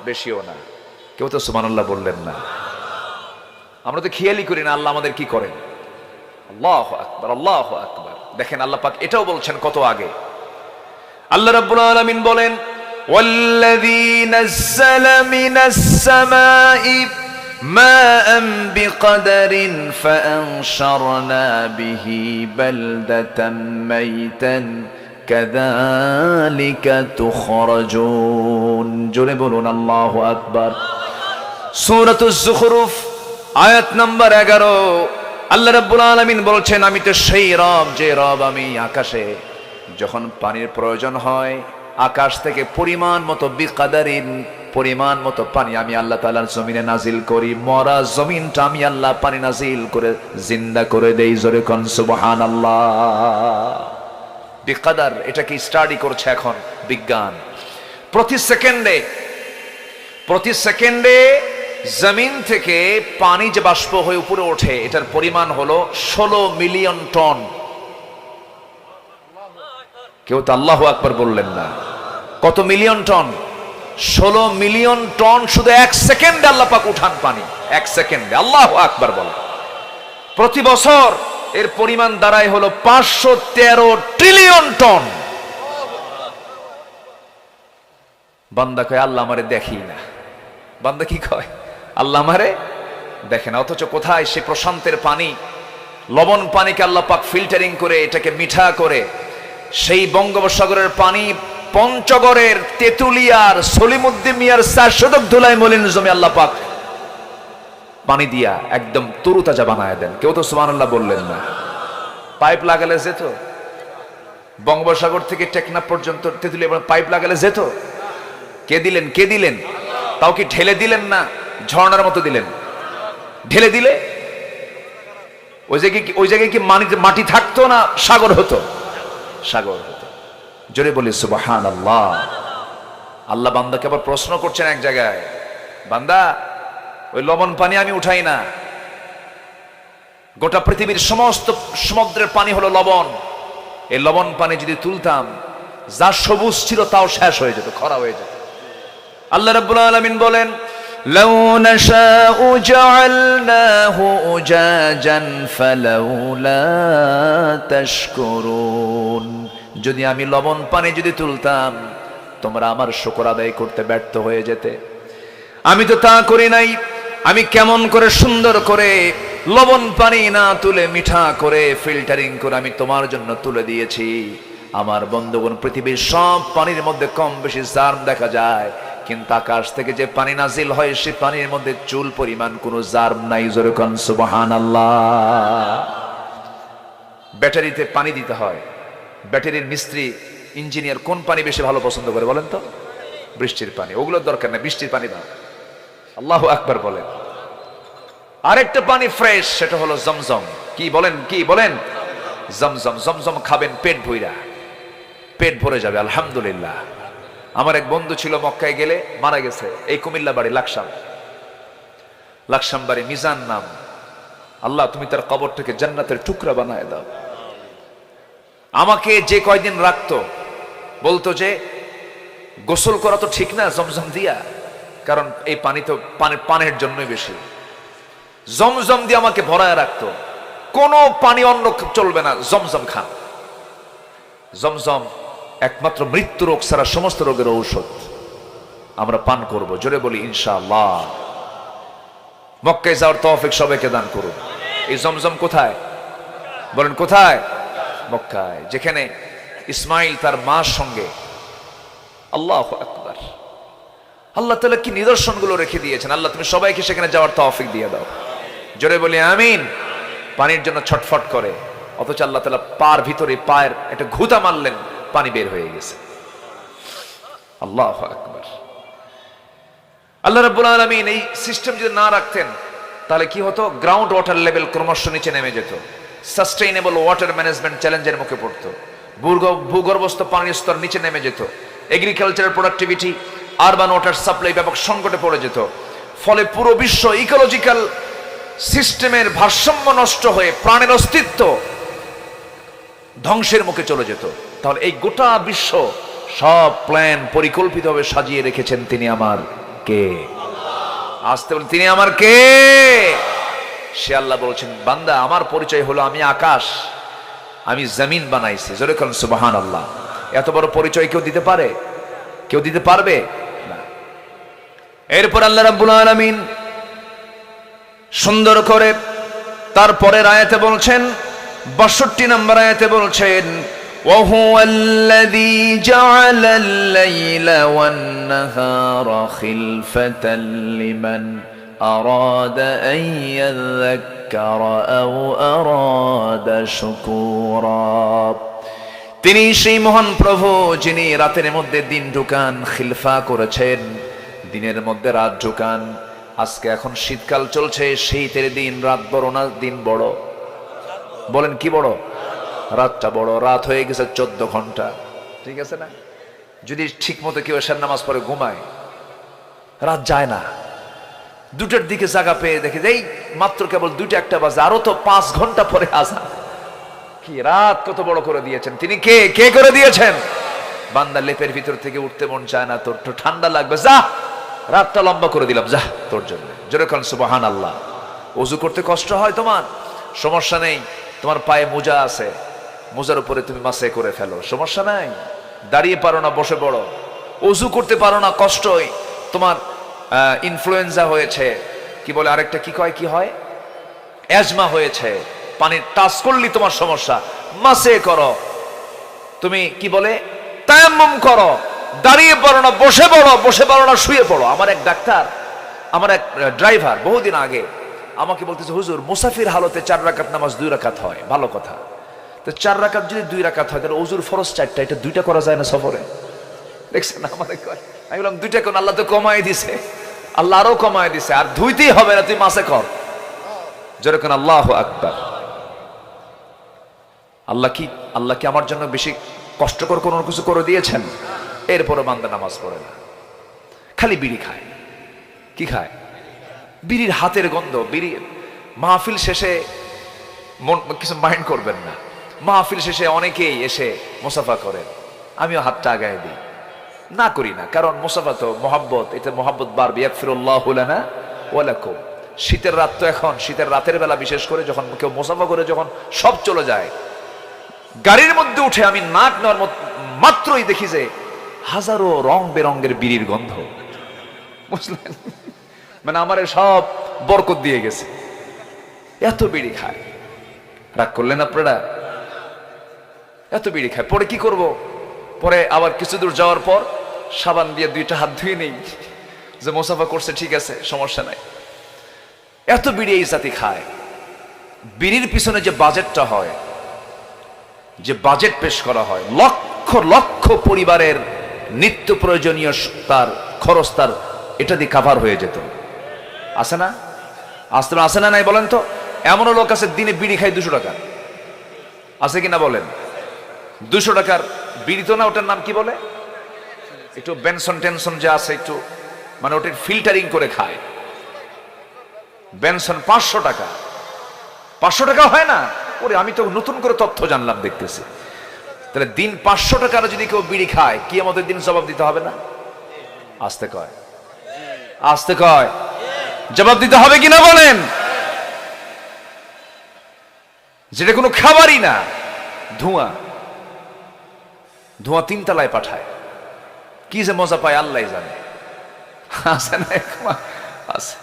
বেশিও না। কেউ তো সুবহানাল্লাহ বললেন না। আমরা তো খেয়ালই করি না আল্লাহ আমাদের কি করেন। আল্লাহু আকবার, আল্লাহু আকবার। দেখেন আল্লাহ পাক এটাও বলছেন কত আগে। আল্লাহ রাব্বুল আলামিন বলেন, ওয়াল্লাযী নাযালা মিনাস সামাই মাআন বিকদারিন ফাআনশারনা বিহি বালদাতাম মাইতান কাযালিকা তুখরাজুন। জোরে বলুন আল্লাহু আকবার। সূরাতুজ যুখরুফ আয়াত নাম্বার 11। আল্লাহ রাব্বুল আলামিন বলছেন, আমি তো সেই রব যে রব আমি আকাশে যখন পানির প্রয়োজন হয় আকাশ থেকে পরিমাণ মতো বিকাদারিন পরিমাণ মতো পানি আমি আল্লাহ তাআলার জমিনে নাজিল করি। মরা জমিনটা আমি আল্লাহ পানি নাজিল করে জিন্দা করে দেই। জোরে কোন সুবহানাল্লাহ। বিকাদার, এটা কি স্টাডি করছে এখন বিজ্ঞান। প্রতি সেকেন্ডে জমিন থেকে পানি যে বাষ্প হয়ে উপরে ওঠে এটার পরিমাণ হলো 16 মিলিয়ন টন। কেউ তো আল্লাহু আকবার বললেন না। কত মিলিয়ন টন? 16 মিলিয়ন টন শুধু এক সেকেন্ডে আল্লাহ পাক উঠান পানি, এক সেকেন্ডে। আল্লাহু আকবার বলে। প্রতি বছর এর পরিমাণ দাঁড়ায় হলো 513 ট্রিলিয়ন টন। বান্দা কয় আল্লাহ আমারে দেখি না। বান্দা কি কয়? আল্লাহ আমারে দেখে না। অথচ কোথায় সে প্রশান্তের পানি, লবণ পানিকে আল্লাহ পাক ফিল্টারিং করে এটাকে মিঠা করে সেই বঙ্গোপসাগরের পানি পঞ্চগড়ের তেতুলিয়ার সলিমুদ্দিন মিয়ার 4 শতক ধুলাই মলিন জমি আল্লাহ পাক পানি দিয়া একদম তরুতাজা বানায় দেন। কেউ তো সুবহানাল্লাহ বললেন না। পাইপ লাগালে যেত? বঙ্গোপসাগর থেকে টেকনাফ পর্যন্ত তেতুলিয়া পাইপ লাগালে যেত? কে দিলেন? তাও কি ঢেলে দিলেন না ঝর্ণার মতো দিলেন? ঢেলে দিলে ওই জায়গায় কি মাটি থাকতো না সাগর হতো? সাগর হতো। জোরে বলি সুবহানাল্লাহ। আল্লাহ বান্দাকে আবার প্রশ্ন করছেন এক জায়গায়, বান্দা ওই লবণ পানি আমি উঠাই না। গোটা পৃথিবীর সমস্ত সমুদ্রের পানি হলো লবণ। এই লবণ পানি যদি তুলতাম যা সবুজ ছিল তাও শেষ হয়ে যেত, খরা হয়ে যেত। আল্লাহ রাব্বুল আলামিন বলেন, লাউ নাশাউ জাআলনাহু উজাজান ফালাউলা তাশকুরুন। যদি আমি লবণ পানি যদি তুলতাম তোমরা আমার শুকর আদায় করতে ব্যর্থ হয়ে যেতে। আমি তো তা করি নাই। আমি কেমন করে সুন্দর করে লবণ পানি না তুলে মিঠা করে ফিল্টারিং করে আমি তোমার জন্য তুলে দিয়েছি। আমার বন্ধুগণ, পৃথিবীর সব পানির মধ্যে কম বেশি জার্ম দেখা যায়, কিন্তু আকাশ থেকে যে পানি নাজিল হয় সে পানির মধ্যে চুল পরিমাণ কোনো জার্ম নাই। জোরে কোন সুবহানাল্লাহ। ব্যাটারিতে পানি দিতে হয়, ব্যাটারির মিস্ত্রি ইঞ্জিনিয়ার কোন পানি বেশি ভালো পছন্দ করে বলেন তো? বৃষ্টির পানি। ওগুলোর দরকার নেই, বৃষ্টির পানি দাও। আল্লাহু আকবার বলেন। আরেকটা পানি ফ্রেশ, সেটা হলো জমজম। কি বলেন? জমজম। জমজম খাবেন পেট ভইরা, পেট ভরে যাবে আলহামদুলিল্লাহ। আমার এক বন্ধু ছিল মক্কায় গেলে মারা গেছে, এই কুমিল্লা বাড়ি লাকসাম বাড়ি, মিজান নাম। আল্লাহ তুমি তার কবরটাকে জান্নাতের টুকরা বানায় দাও। আমাকে যে কয়দিন রাখতো বলতো যে গোসল করা তো ঠিক না জমজম দিয়া, কারণ এই পানি তো পানের জন্যই বেশি। জমজম দিয়ে আমাকে ভরায় রাখতো। কোনো পানি অন্য চলবে না, জমজম খান। জমজম একমাত্র মৃত্যু রোগ ছাড়া সমস্ত রোগের ঔষধ। আমরা পান করব, জোরে বলি ইনশাআল্লাহ। মক্কায় যাওয়ার তৌফিক সবাইকে দান করুন। এই জমজম কোথায় বলেন? কোথায়? মক্কায়, যেখানে ইসমাইল তার মার সঙ্গে। আল্লাহু আকবার। আল্লাহ তাআলা কি নিদর্শনগুলো রেখে দিয়েছেন। আল্লাহ তুমি সবাইকে সেখানে যাওয়ার তৌফিক দিয়ে দাও। জোরে বলি আমিন। পানির জন্য ছটফট করে, অথচ আল্লাহ তাআলা পার ভিতরে পায়ের একটা ঘুতা মারলেন, পানি বের হয়ে গেছে। আল্লাহু আকবার। আল্লাহ রাব্বুল আলামিন এই সিস্টেম যদি না রাখতেন তাহলে কি হতো? গ্রাউন্ড ওয়াটার লেভেল ক্রমশ নিচে নেমে যেত। সাস্টেইনেবল ওয়াটার ম্যানেজমেন্ট চ্যালেঞ্জের মুখে পড়তো। ভূগর্ভস্থ পানির স্তর নিচে নেমে যেত। এগ্রিকালচারের প্রোডাক্টিভিটি, আরবান ওয়াটার সাপ্লাই ব্যাপক সংকটে পড়ে যেত। ফলে পুরো বিশ্ব ইকোলজিক্যাল সিস্টেমের ভারসাম্য নষ্ট হয়ে প্রাণের অস্তিত্ব ধ্বংসের মুখে চলে যেত। তাহলে এই গোটা বিশ্ব সব প্ল্যান পরিকল্পিতভাবে সাজিয়ে রেখেছেন তিনি আমার কে? আসতে বলে তিনি আমার কে? সে আল্লাহ বলছেন, বান্দা আমার পরিচয় হলো আমি আকাশ, আমি জমিন বানাইছি। জোরে বলেন সুবহানাল্লাহ। এত বড় পরিচয় কেউ দিতে পারে? কেউ দিতে পারবে না। এরপর আল্লাহ রাব্বুল আলামিন সুন্দর করে তারপরের আয়াতে বলছেন, ৬২ নম্বর আয়াতে বলছেন, وهو الذي جعل الليل والنهار خلفة لمن أراد أن يذكر أو أراد شكورا। তিনি সেই মহান প্রভু যিনি রাতের মধ্যে দিন ঢুকান, খিলফা করেছেন, দিনের মধ্যে রাত ঢুকান। আজকে এখন শীতকাল চলছে, শীতের দিন রাত বড় না দিন বড়? বলেন কি বড়? রাতটা বড়। রাত হয়ে গেছে 14 ঘন্টা, ঠিক আছে না? যদি ঠিক মতো কেউ এশার নামাজ পড়ে ঘুমায়, রাত যায় না। 2টার দিকে জায়গা পেয়ে দেখে এই মাত্র কেবল 2টা-1টা বাজে, আরো তো 5 ঘন্টা পরে আজান। কি রাত কত বড় করে দিয়েছেন তিনি! কে কে করে দিয়েছেন? বান্দা লেপের ভিতর থেকে উঠতে মন চায় না, তোর তো ঠান্ডা লাগবে, যা রাতটা লম্বা করে দিলাম, যা তোর জন্য। জোরে বলেন সুবহানাল্লাহ। ওযু করতে কষ্ট হয় তোমার, সমস্যা নেই, তোমার পায়ে মোজা আছে, মোজার উপরে তুমি মাসে করে ফেলো, সমস্যা নাই। দাঁড়িয়ে পারো না, বসে পড়ো। ওযু করতে পারো না, কষ্টই, তোমার ইনফ্লুয়েঞ্জা হয়েছে, কি বলে আরেকটা কি কয়, কি হয়, অ্যাজমা হয়েছে, পানির টাচ করলি তোমার সমস্যা, মাসে করো। তুমি কি বলে তায়াম্মুম করো। দাঁড়িয়ে পড়ো না, বসে পড়ো, বসে পড়ো না, শুয়ে পড়ো। আমার এক ডাক্তার, আমার এক ড্রাইভার বহুদিন আগে আমাকে বলতেছে, হুজুর মুসাফির হালতে 4 রাকাত নামাজ 2 রাকাত হয়, ভালো কথা। তো 4 রাকাত যদি 2 রাকাত হয়, তাহলে ওযুর ফরজ 4টা, এটা 2টা করা যায় না সফরে? দেখছেন আমাদের কয়। আমি বললাম 2টা কোন, আল্লাহ তো কমায় দিছে, আল্লাহ আরো কমায় দিছে, আর ধুইতেই হবে না, তুই মাসে কর। যেরকম আল্লাহু আকবার। আল্লাহ কি আমার জন্য বেশি কষ্টকর কোনো কিছু করে দিয়েছেন? এরপরও বান্দা নামাজ পড়ে না, খালি বিড়ি খায়। কি খায়? বিড়ির হাতের গন্ধ। বিড়ি মাহফিল শেষে কিছু মাইন্ড করবেন না, মাহফিল শেষে অনেকেই এসে মুসাফা করেন, আমিও হাতটা আগায় দিই, না করি না, কারণ মুসাফা তো মহাব্বত, এটা মহাব্বত বাড়বে। ইয়াগফিরুল্লাহু লানা ওয়া লাকুম। শীতের রাত তো এখন, শীতের রাতের বেলা বিশেষ করে যখন কেউ মুসাফা করে, যখন সব চলে যায়, গাড়ির মধ্যে উঠে আমি নাক নেওয়ার মাত্রই দেখি যে হাজারো রং বেরঙের বিড়ির গন্ধ, বুঝলেন? মানে আমারে সব বরকত দিয়ে গেছে, এত বিড়ি খায়। রাগ করলেন আপনারা? এত বিড়ি খায়। পরে কি করব? পরে আবার কিছু দূর যাওয়ার পর সাবান দিয়ে 2টা হাত ধুয়ে নেই, যে মুসাফা করছে, ঠিক আছে, সমস্যা নাই। এত বিড়ি এই জাতি খায়। বিড়ির পিছনে যে বাজেটটা হয়, যে বাজেট পেশ করা হয়, লক্ষ লক্ষ পরিবারের নিত্য প্রয়োজনীয় তার খরচ, তার এটা দিয়ে কাভার হয়ে যেত। আছে না? আছে না নাই বলেন তো? এমনও লোক আছে দিনে বিড়ি খায় 200 টাকা, আছে কিনা বলেন? 200 টাকার বিড়ি তো না, ওটার নাম কি বলে, একটু বেনসন টেনশন যে আছে, একটু মানে ওটা ফিল্টারিং করে খায়। বেনসন 500 টাকা, 500 টাকা হয় না? ওরে আমি তো নতুন করে তথ্য জানলাম, দেখতেছি। তাহলে দিন 500 টাকার যদি কেউ বিড়ি খায়, কি আমাদের দিন জবাব দিতে হবে না? আসতে কয়, আসতে কয়, জবাব দিতে হবে কিনা বলেন? যেটা কোনো খাবারই না, ধোঁয়া, ধোঁয়া 3 তলায় পাঠায়, কি যে মজা পায় আল্লাহ জানে। আছে না? আছে।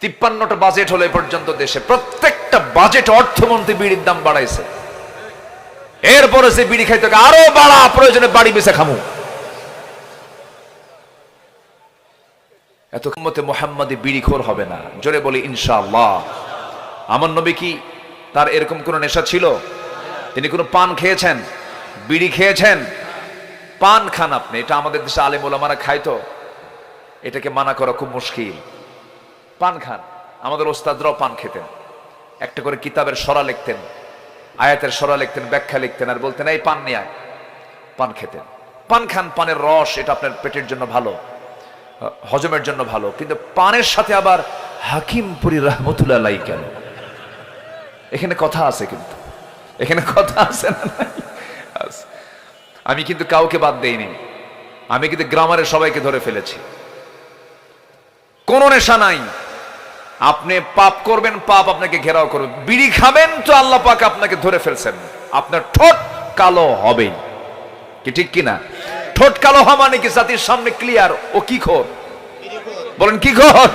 53টা বাজেট হলো এ পর্যন্ত দেশে, প্রত্যেকটা বাজেট অর্থমন্ত্রী বিড়ির দাম বাড়াইছে। এরপরে সে বিড়ি খাইতে আরো বাড়া, প্রয়োজনে বাড়ি বেচে খামু। এত উম্মতে মুহাম্মাদি বিড়িখোর হবে না, জোরে বলি ইনশাআল্লাহ। আমার নবী কি তার এরকম কোন নেশা ছিল? তিনি কোন পান খেয়েছেন, বিড়ি খেয়েছেন? পান খান আপনি, এটা আমাদের দেশে আলেম ওলামারা খাইতো, এটাকে মানা করা খুব মুশকিল। পান খান, আমাদের ওস্তাদরাও পান খেতেন, একটা করে কিতাবের সরা লিখতেন, আয়াতের সরা লিখতেন, ব্যাখ্যা লিখতেন, আর বলতেন এই পান নিয়ে আয়, পান খেতেন। পান খান, পানের রস, এটা আপনার পেটের জন্য ভালো, হজমের জন্য ভালো। কিন্তু পানের সাথে আবার হাকিমপুরি রহমতুল্লাহ আলাইহি কেন? এখানে কথা আছে, কিন্তু এখানে কথা আছে না? আমি কিন্তু কাউকে বাদ দেইনি, আমি কিন্তু গ্রামারের সবাইকে ধরে ফেলেছি। কোনো নেশা নাই, আপনি পাপ করবেন, পাপ আপনাকে ঘেরাও করবে। বিড়ি খাবেন তো আল্লাহ পাক আপনাকে ধরে ফেলছেন, আপনার ঠোঁট কালো হবে কি, ঠিক কিনা? ঠোঁট কালো হওয়া মানে কি? জাতির সামনে ক্লিয়ার ও কি খোর, বলেন কি খোর?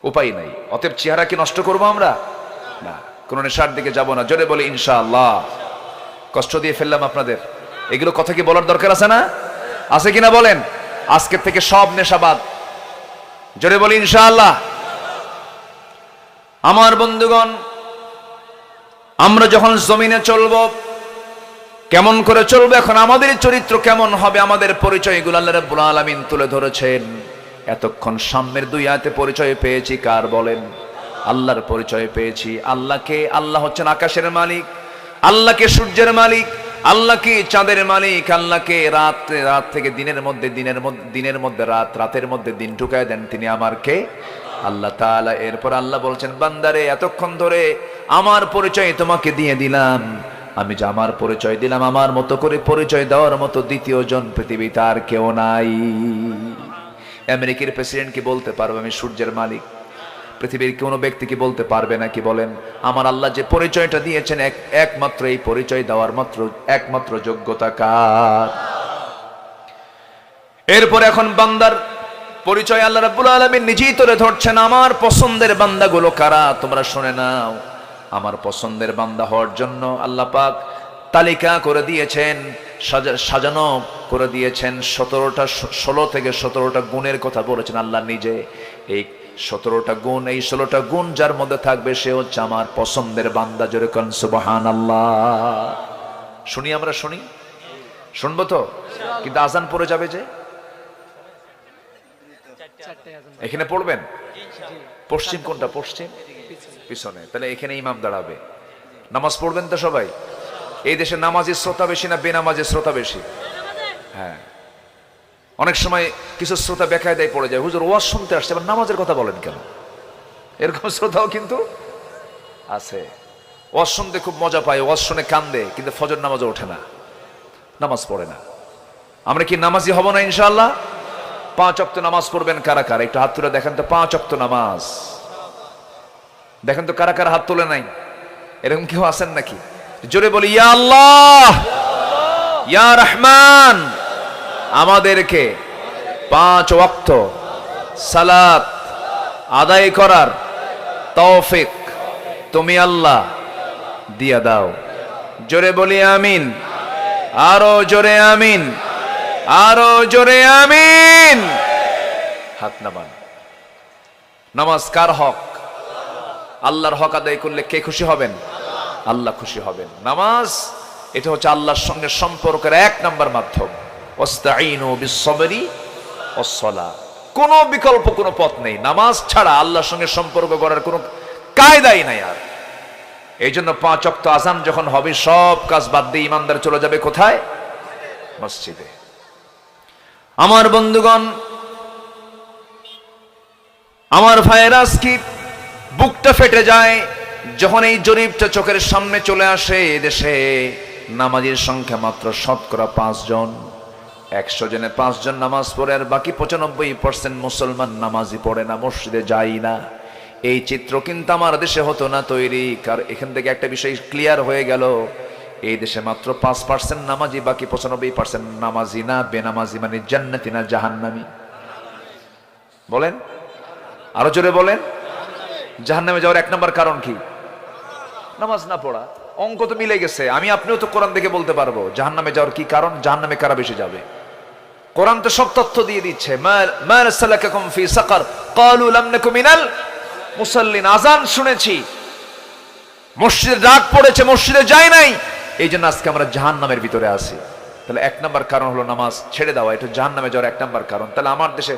উপায় নাই। অতএব চেহারা কি নষ্ট করবো আমরা? না, কোন নেশার দিকে যাব না। জোরে বলে ইনশাআল্লাহ। কষ্ট দিয়ে ফেললাম আপনাদের, এগুলো কথা কি বলার দরকার আছে না? আছে কিনা বলেন? আজকের থেকে সব নেশাবাদ। জোরে বলি ইনশাআল্লাহ। আমার বন্ধুগণ, আমরা যখন জমিনে চলবো, কেমন করে চলবো? এখন আমাদের চরিত্র কেমন হবে, আমাদের পরিচয় এগুলো আল্লাহ রাব্বুল আলামিন তুলে ধরেছেন। এতক্ষণ সামনের দুই আয়াতে পরিচয় পেয়েছি কার বলেন? আল্লাহর পরিচয় পেয়েছি। আল্লাহকে, আল্লাহ হচ্ছেন আকাশের মালিক, আল্লাহকে সূর্যের মালিক, আল্লাহকে চাঁদের মালিক, আল্লাহকে রাত থেকে দিনের মধ্যে রাত, রাতের মধ্যে দিন ঢুকায় দেন, তিনি আমার কে? আল্লাহ তাআলা। এরপর আল্লাহ বলছেন, বান্দারে এতক্ষণ ধরে আমার পরিচয় তোমাকে দিয়ে দিলাম, আমি যে আমার পরিচয় দিলাম, আমার মতো করে পরিচয় দেওয়ার মতো দ্বিতীয় জন পৃথিবীতে আর কেউ নাই। আমেরিকার প্রেসিডেন্ট কি বলতে পারবে আমি সূর্যের মালিক? পৃথিবীর কোনো ব্যক্তি কি বলতে পারবে নাকি বলেন? আমার আল্লাহ যে পরিচয়টা দিয়েছেন, একমাত্র এই পরিচয় দেওয়ার একমাত্র যোগ্যতা কার? এরপর এখন বান্দার পরিচয় আল্লাহ রাব্বুল আলামিন নিজেই তুলে ধরছেন। আমার পছন্দের বান্দাগুলো কারা তোমরা শুনে নাও। আমার পছন্দের বান্দা হওয়ার জন্য আল্লাহ পাক তালিকা করে দিয়েছেন, সাজানো করে দিয়েছেন। 16 থেকে 17টা গুণের কথা বলেছেন আল্লাহ নিজে। এই 17টা গুণ, এই 16টা গুণ যার মধ্যে থাকবে সে হচ্ছে আমার পছন্দের বান্দা। জোরে কোন সুবহানাল্লাহ। শুনি, আমরা শুনি, শুনবো তো, কিন্তু আজান পড়ে যাবে যে। এখানে পড়বেন? পশ্চিম কোনটা? পশ্চিম পিছনে। তাহলে এখানে ইমাম দাঁড়াবে, নামাজ পড়বেন তো সবাই। এই দেশে নামাজের শ্রোতা বেশি না বেনামাজের শ্রোতা বেশি? হ্যাঁ, অনেক সময় কিছু শ্রোতা বেকায়দায় পড়ে যায়, হুজুর ওয়াজ শুনতে আসছে, আবার নামাজের কথা বলেন কেন? এরকম শ্রোতাও কিন্তু আছে। ওয়াজ শুনতে খুব মজা পায়, ওয়াজ শুনে কান্দে, কিন্তু ফজর নামাজও ওঠে না, নামাজ পড়ে না। আমরা কি নামাজি হব না ইনশাআল্লাহ? 5 ওয়াক্ত নামাজ পড়বেন কারা কারা? একটু হাত তুলে দেখেন তো। 5 ওয়াক্ত নামাজ দেখেন তো কারা কারা হাত তোলে নাই? এরকম কেউ আছেন নাকি? জোরে বলি ইয়া আল্লাহ, ইয়া রহমান। আমাদেরকে 5 ওয়াক্ত সালাত আদায় করার তৌফিক তুমি আল্লাহ দিয়া দাও। জোরে বলি আমিন, আরো জোরে আমিন, আরো জোরে আমিন। হাত নামান। নামাজ কার হক? আল্লাহর হক আদায় করলে কে খুশি হবেন? আল্লাহ খুশি হবেন। নামাজ এটা হচ্ছে আল্লাহর সঙ্গে সম্পর্কের 1 নম্বর মাধ্যম। ওয়াস্তাঈনু বিস-সাবরি ওয়াস-সালাহ। কোনো বিকল্প, কোনো পথ নেই। নামাজ ছাড়া আল্লাহর সঙ্গে সম্পর্ক করার কোনো কায়দাই নাই আর। এই জন্য 5 ওয়াক্ত আযান যখন হবে, সব কাজ বাদ দিয়ে ইমানদার চলে যাবে কোথায়? মসজিদে। আমার বন্ধুগণ, আমার ভাইরাস কি বুকটা ফেটে যায় যখন এই জরিপটা চোখের সামনে চলে আসে। দেশে নামাজের সংখ্যা মাত্র শতকরা 5 জন। 100 জনে 5 জন নামাজ পড়ে, আর বাকি 95% মুসলমান নামাজই পড়ে না, মসজিদে যায় না। এই চিত্র কিন্তু আমার দেশে হতো না তৈরি। কার এখান থেকে একটা বিষয় ক্লিয়ার হয়ে গেল, এই দেশে মাত্র 5% নামাজি, বাকি 95% নামাজি না, বেনামাজি। মানে জান্নাতি না জাহান্নামী? বলেন, আরো জোরে বলেন। জাহান্নামে যাওয়ার 1 নম্বর কারণ কি? নামাজ না পড়া। অঙ্ক তো মিলে গেছে, আমি আপনিও তো কোরআন দেখে বলতে পারবো জাহান্নামে যাওয়ার কি কারণ, জাহান্নামে কারা বেশি যাবে। কোরআন তো সব তথ্য দিয়ে দিচ্ছে। মা সালাকাকুম ফি সাকার ক্বালু লাম নাকু মিনাল মুসাল্লিন। আযান শুনেছি, মসজিদে ডাক পড়েছে, মসজিদে যাই নাই, এই জন্য আজকে আমরা জাহান্নামের ভিতরে আছি। তাহলে 1 নম্বর কারণ হলো নামাজ ছেড়ে দেওয়া। এটা জাহান্নামে যাওয়ার 1 নম্বর কারণ। তাহলে আমার দেশে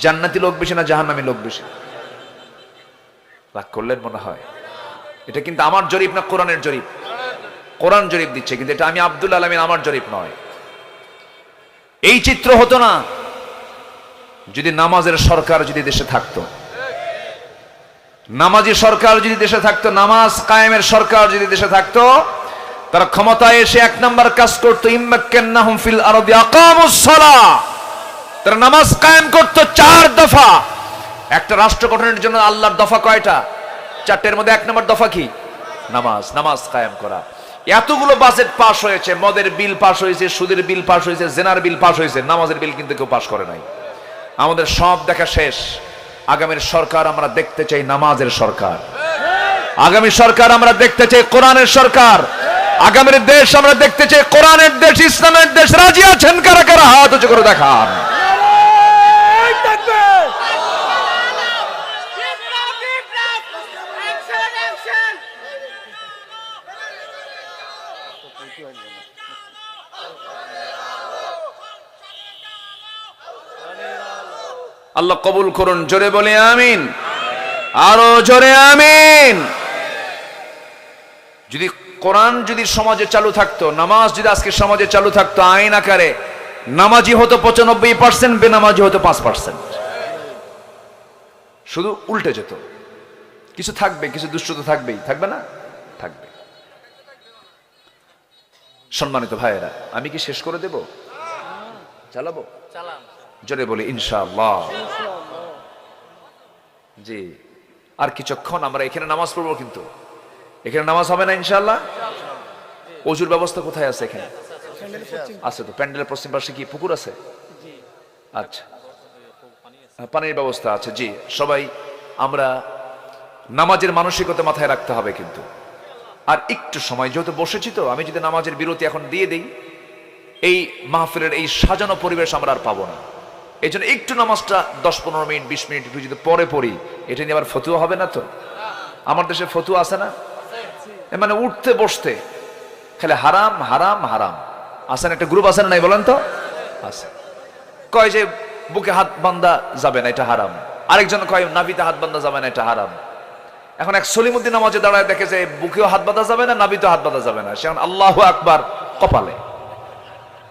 জান্নাতি লোক বেশি না জাহান্নামী লোক বেশি? রাগ করলেন মনে হয়। এটা কিন্তু আমার জরিপ না, কোরআনের জরিপ। কোরআন জরিপ দিচ্ছে, কিন্তু এটা আমি আব্দুল আলামিন, আমার জরিপ নয়। এই চিত্র হতো না যদি নামাজের সরকার যদি দেশে থাকতো, নামাজি সরকার যদি দেশে থাকতো, নামাজ কায়েমের সরকার যদি দেশে থাকতো, তারা ক্ষমতায় এসে এক নাম্বার কাজ করতো, ইম্মাক্কান্নাহুম ফিল আরদি আকামুস সালাহ, তারা নামাজ কায়েম করতো 4 দফা। একটা রাষ্ট্র গঠনের জন্য আল্লাহর দফা কয়টা? 4টের মধ্যে 1 নম্বর দফা কি? নামাজ। নামাজ কায়েম করা। এতগুলো বাজেট পাস হয়েছে, মদের বিল পাস হয়েছে, সুদের বিল পাস হয়েছে, জেনার বিল পাস হয়েছে, নামাজের বিল কিন্তু কেউ পাস করে নাই। আমাদের সব দেখা শেষ। আগামীর সরকার আমরা দেখতে চাই নামাজের সরকার। আগামী সরকার আমরা দেখতে চাই কোরআনের সরকার। আগামীর দেশ আমরা দেখতে চাই কোরআনের দেশ, ইসলামের দেশ। রাজি আছেন কারা কারা? হাত উঁচু করে দেখান। আল্লাহ কবুল করুন। জোরে বলে আমিন, আরো জোরে আমিন। যদি কোরআন যদি সমাজে চালু থাকতো, নামাজ যদি আজকে সমাজে চালু থাকতো, আইন আকারে নামাজি হতো 95%, বেনামাজি হতো 5%। শুধু উল্টে যেত। কিছু থাকবে, কিছু দুষ্ট তো থাকবেই, থাকবে না? থাকবে। সম্মানিত ভাইয়েরা, আমি কি শেষ করে দেব? চালাবো? জোরে বলি ইনশাআল্লাহ। জি, আর কিছুক্ষণ আমরা এখানে নামাজ পড়বো, কিন্তু এখানে নামাজ হবে না ইনশাআল্লাহ। ওযুর ব্যবস্থা কোথায় আছে? এখানে আছে তো। প্যান্ডেলের পশ্চিম পাশে কি পুকুর আছে? আচ্ছা, পানির ব্যবস্থা আছে। জি, সবাই আমরা নামাজের মানসিকতা মাথায় রাখতে হবে কিন্তু। আর একটু সময় যেহেতু বসেছি, তো আমি যদি নামাজের বিরতি এখন দিয়ে দেই, এই মাহফিলের এই সাজানো পরিবেশ আমরা আর পাবো না। এই জন্য একটু নামাজটা 10-15 মিনিট 20 মিনিট একটু যদি পরে পড়ি, এটা নিয়ে আবার ফতুয়া হবে না তো? আমার দেশে ফতুয়া আছে না? মানে উঠতে বসতে খালি হারাম হারাম হারাম। আসেন, একটা গ্রুপ আছে না নাই বলেন তো? আছে। কয় যে বুকে হাত বান্ধা যাবে না, এটা হারাম। আরেকজন কয় নাভিতে হাত বান্ধা যাবে না, এটা হারাম। এখন এক সলিমুদ্দিন নামাজে দাঁড়ায় দেখে যে বুকেও হাত বাঁধা যাবে না, নাভিতেও হাত বাঁধা যাবে না। সে আল্লাহু আকবার কপালে।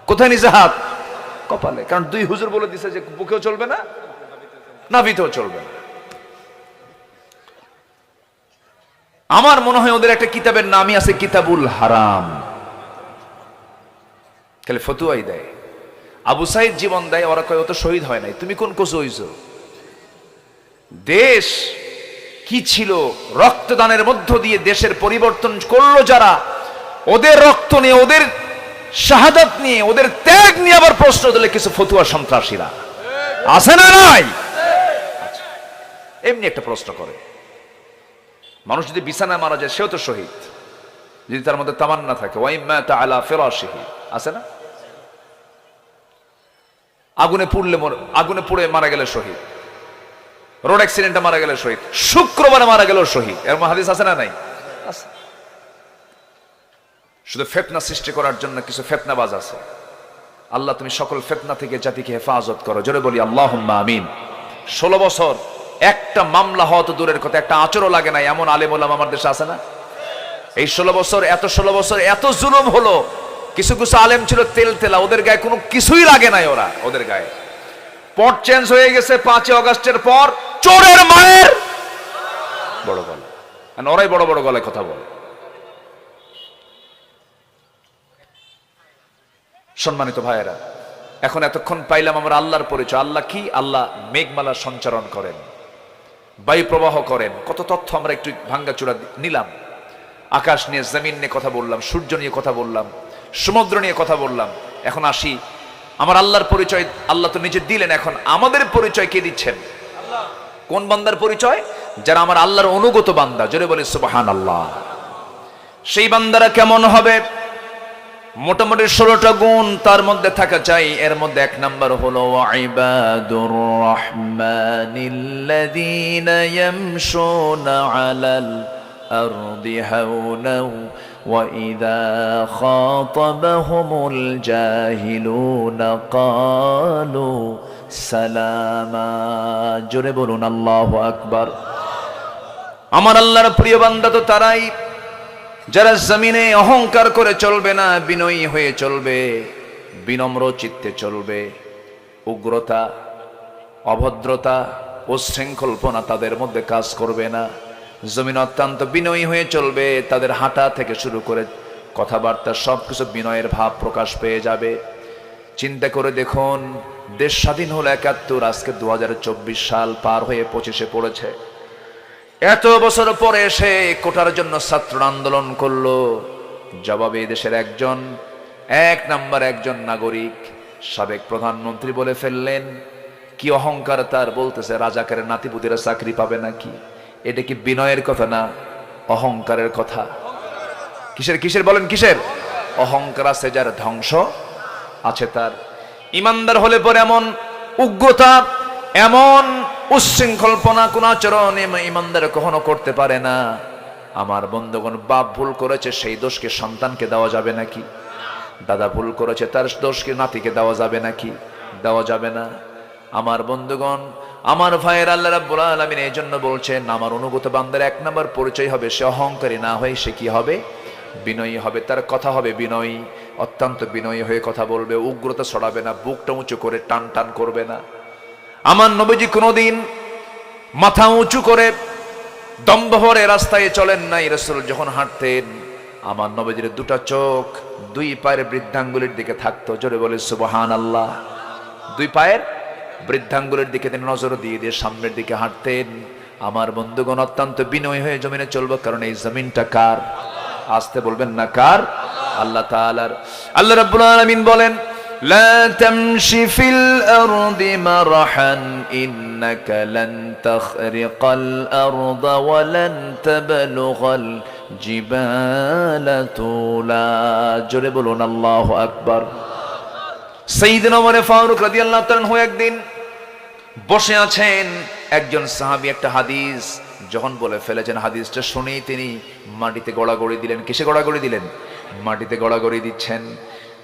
কোথায় নিচে হাত? কপালে। কারণ 2 হুজুর বলে দিছে যে বুকেও চলবে না, নাভিতেও চলবে না। আমার মনে হয় ওদের একটা কিতাবের নামই আছে কিতাবুল হারাম। খালি ফতুয়াই দেয়। আবু সাইদ জীবন দেয়, ওরা কয় ও তো শহীদ হয় নাই। তুমি কোন কোচ হইছো? দেশ কি ছিল? রক্তদানের মধ্য দিয়ে দেশের পরিবর্তন করলো যারা, ওদের রক্ত নিয়ে, ওদের শাহাদাত নিয়ে, ওদের ত্যাগ নিয়ে আবার প্রশ্ন দিলে কিছু ফতুয়া সন্ত্রাসীরা আছে না নাই? এমনি একটা প্রশ্ন করে, মানুষ যদি বিছানায় মারা যায় সেও তো শহীদ, যদি তার মধ্যে তামান্না থাকে। ওয়াইম্মাতা আলা ফিরাশিহি, আছে না? আগুনে পুড়ে মারা গেলে শহীদ, রোড অ্যাক্সিডেন্টে মারা গেলে শহীদ, শুক্রবারে মারা গেল শহীদ। এরকম হাদিস আছে না নাই? আছে। শুধু ফিতনা সৃষ্টি করার জন্য কিছু ফিতনাবাজ আছে। আল্লাহ তুমি সকল ফিতনা থেকে জাতিকে হেফাজত করো। জোরে বলি আল্লাহুম্মা আমিন। 16 বছর একটা মামলা হওয়া তো দূরের কথা, একটা আচরও লাগে না, এমন আলেম ওলামা আমার দেশে আছে না? এই 16 বছর এত জুলুম হলো। কিছু কিছু আলেম ছিল তেলা, ওদের গায়ে কোনো কিছুই লাগে নাই। ওদের গায়ে পট চেঞ্জ হয়ে গেছে 5 আগস্টের পর। চোরের মায়ের বড় গলা, ওরাই বড় বড় গলায় কথা বলে। সম্মানিত ভাইয়েরা, এখন এতক্ষণ পাইলাম আমরা আল্লাহর পরিচয়। আল্লাহ কি? আল্লাহ মেঘমালা সঞ্চারণ করেন, বায়ু প্রবাহ করেন। কত তথ্য আমরা একটু ভাঙ্গাচুরা নিলাম। আকাশ নিয়ে, জমিন নিয়ে কথা বললাম, সূর্য নিয়ে কথা বললাম, সমুদ্র নিয়ে কথা বললাম। এখন আসি আমার আল্লাহর পরিচয়। আল্লাহ তো নিজে দিলেন, এখন আমাদের পরিচয় কে দিচ্ছেন? কোন বান্দার পরিচয়? যারা আমার আল্লাহর অনুগত বান্দা। জোরে বলি সুবহানাল্লাহ। সেই বান্দারা কেমন হবে? মোটামুটি 16টা গুণ তার মধ্যে থাকা চাই। এর মধ্যে 1 নাম্বার হলো ওয়াইবাদুর রহমানিল্লাযীনা ইয়ামশুনা আলাল আরদি হাওনাও ওয়া ইযা খাতাবাহুমুল জাহিলুনা ক্বালু সালামা। জোরে বলুন আল্লাহু আকবার। আমার আল্লাহর প্রিয় বান্দা তো তারাই যারা জমিনে অহংকার করে চলবে না, বিনয়ী হয়ে চলবে, বিনম্র চিত্তে চলবে। উগ্রতা, অভদ্রতা, উচ্ছৃঙ্খলপনা তাদের মধ্যে কাজ করবে না। জমিন অত্যন্ত বিনয়ী হয়ে চলবে। তাদের হাঁটা থেকে শুরু করে কথাবার্তা সবকিছু বিনয়ের ভাব প্রকাশ পেয়ে যাবে। চিন্তা করে দেখুন, দেশ স্বাধীন হলো ৭১, আজকে ২০২৪ সাল পার হয়ে ২৫-এ পড়েছে। এত বছর পরে এসে কোটার জন্য ছাত্র আন্দোলন করলো। জবাবে দেশের এক নাম্বার একজন নাগরিক সাবেক প্রধানমন্ত্রী বলে ফেললেন, কি অহংকার তার, বলতেছে রাজাকারের নাতিপুতিরা চাকরি পাবে নাকি? এটা কি বিনয়ের কথা না অহংকারের কথা? কিসের বলেন, কিসের অহংকার আছে যার, ধ্বংস আছে তার। ইমানদার হলে পরে এমন উগ্রতা, এমন উচ্ছৃঙ্খলপনা কোন আচরণ ইমানদার কখনো করতে পারে না। আমার বন্ধুগণ, বাপ ভুল করেছে সেই দোষকে সন্তানকে দেওয়া যাবে নাকি? দাদা ভুল করেছে তার দোষকে নাতিকে দেওয়া যাবে নাকি? দেওয়া যাবে না। আমার বন্ধুগণ, আমার ভাইয়ের, আল্লাহ রাব্বুল আলামিন এই জন্য বলছেন, আমার অনুগত বান্দার ১ নম্বর পরিচয় হবে সে অহংকারী না হয়ে সে কি হবে? বিনয়ী হবে। তার কথা হবে বিনয়ী, অত্যন্ত বিনয়ী হয়ে কথা বলবে, উগ্রতা ছড়াবে না, বুকটা উঁচু করে টান টান করবে না। আমার নবীজি কোনোদিন মাথা উঁচু করে দম্ভ ভরে রাস্তায় চলেন নাই। রাসূল যখন হাঁটতেন, আমার নবীজির দুটা চোখ 2 পায়ের বৃদ্ধাঙ্গুলির দিকে থাকতো। জোরে বলে সুবহানাল্লাহ। 2 পায়ের বৃদ্ধাঙ্গুলির দিকে তিনি নজর দিয়ে সামনের দিকে হাঁটতেন। আমার বন্ধুগণ, অত্যন্ত বিনয়ী হয়ে জমিনে চলবো, কারণ এই জমিনটা কার? আসতে বলবেন না, কার? আল্লাহ তাআলার। আল্লাহ রাব্বুল আলামিন বলেন, লা তামশি ফিল আরদি মারহান ইন্নাকা লান তাখরিকাল আরদা ওয়া লান তাবলুগাল জিবালা তুলা। জোরে বলুন আল্লাহু আকবার। সাইয়েদনা ওমর ফারুক রাদিয়াল্লাহু তাআলা একদিন বসে আছেন, একজন সাহাবী একটা হাদিস যখন বলে ফেলেছেন, হাদিসটা শুনেই তিনি মাটিতে গড়াগড়ি দিলেন। কিসে গড়াগড়ি দিলেন? মাটিতে গড়াগড়ি দিচ্ছেন।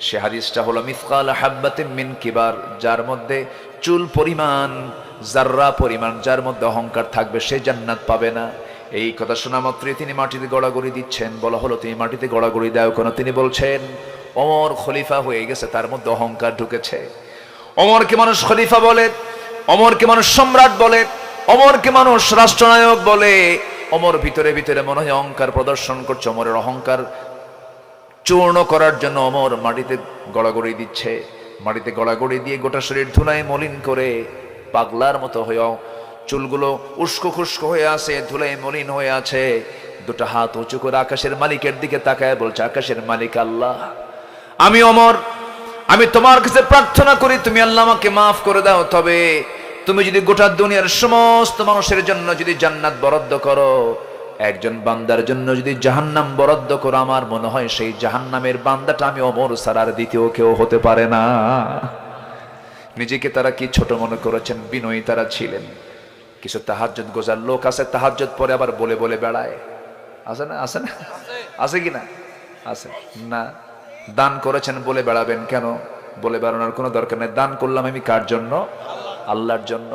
সে হাদিসটা হলো মিসকাল হাব্বাতিন মিন কিবার, যার মধ্যে চুল পরিমাণ, জাররা পরিমাণ যার মধ্যে অহংকার থাকবে সে জান্নাত পাবে না। এই কথা শোনা মাত্রই তিনি মাটিতে গড়াগড়ি দিচ্ছেন। বলা হলো, তুমি মাটিতে গড়াগড়ি দাও কেন? তিনি বলছেন, ওমর খলিফা হয়ে গেছে, তার মধ্যে অহংকার ঢুকেছে। ওমরকে মানুষ খলিফা বলে, ওমরকে মানুষ সম্রাট বলে, ওমরকে মানুষ রাষ্ট্রনায়ক বলে। ওমর ভিতরে ভিতরে মনে হয় অহংকার প্রদর্শন করছে। ওমরের অহংকার চূর্ণ করার জন্য ওমর মাটিতে গড়াগড়ি দিচ্ছে। মাটিতে গড়াগড়ি দিয়ে গোটা শরীর ধুলায় মলিন করে পাগলার মতো হয়ে, চুলগুলো উস্কো খুস্কো হয়ে আছে, ধুলায় মলিন হয়ে আছে। দুটো হাত উঁচু করে আকাশের মালিকের দিকে তাকায় বলছে, আকাশের মালিক আল্লাহ, আমি ওমর, আমি তোমার কাছে প্রার্থনা করি তুমি আল্লাহ আমাকে মাফ করে দাও। তবে তুমি যদি গোটা দুনিয়ার সমস্ত মানুষের জন্য যদি জান্নাত বরাদ্দ করো, একজন বান্দার জন্য যদি জাহান্নাম বরাদ্দ করো, আমার মনে হয় সেই জাহান্নামের বান্দাটা আমি ওমর ছাড়া আর দ্বিতীয় কেউ হতে পারে না। নিজেকে তারা কি ছোট মনে করেছেন? বিনয়ী তারা ছিলেন। কিছু তাহাজ্জুদ গোজার লোক আছে, তাহাজ্জুদ পরে আবার বলে বলে বেড়ায়। আছে না? আছে না? আছে কি না? আছে না? দান করেছেন বলে বেড়াবেন কেন? বলে বেড়ানোর কোনো দরকার নেই। দান করলাম আমি কার জন্য? আল্লাহর জন্য।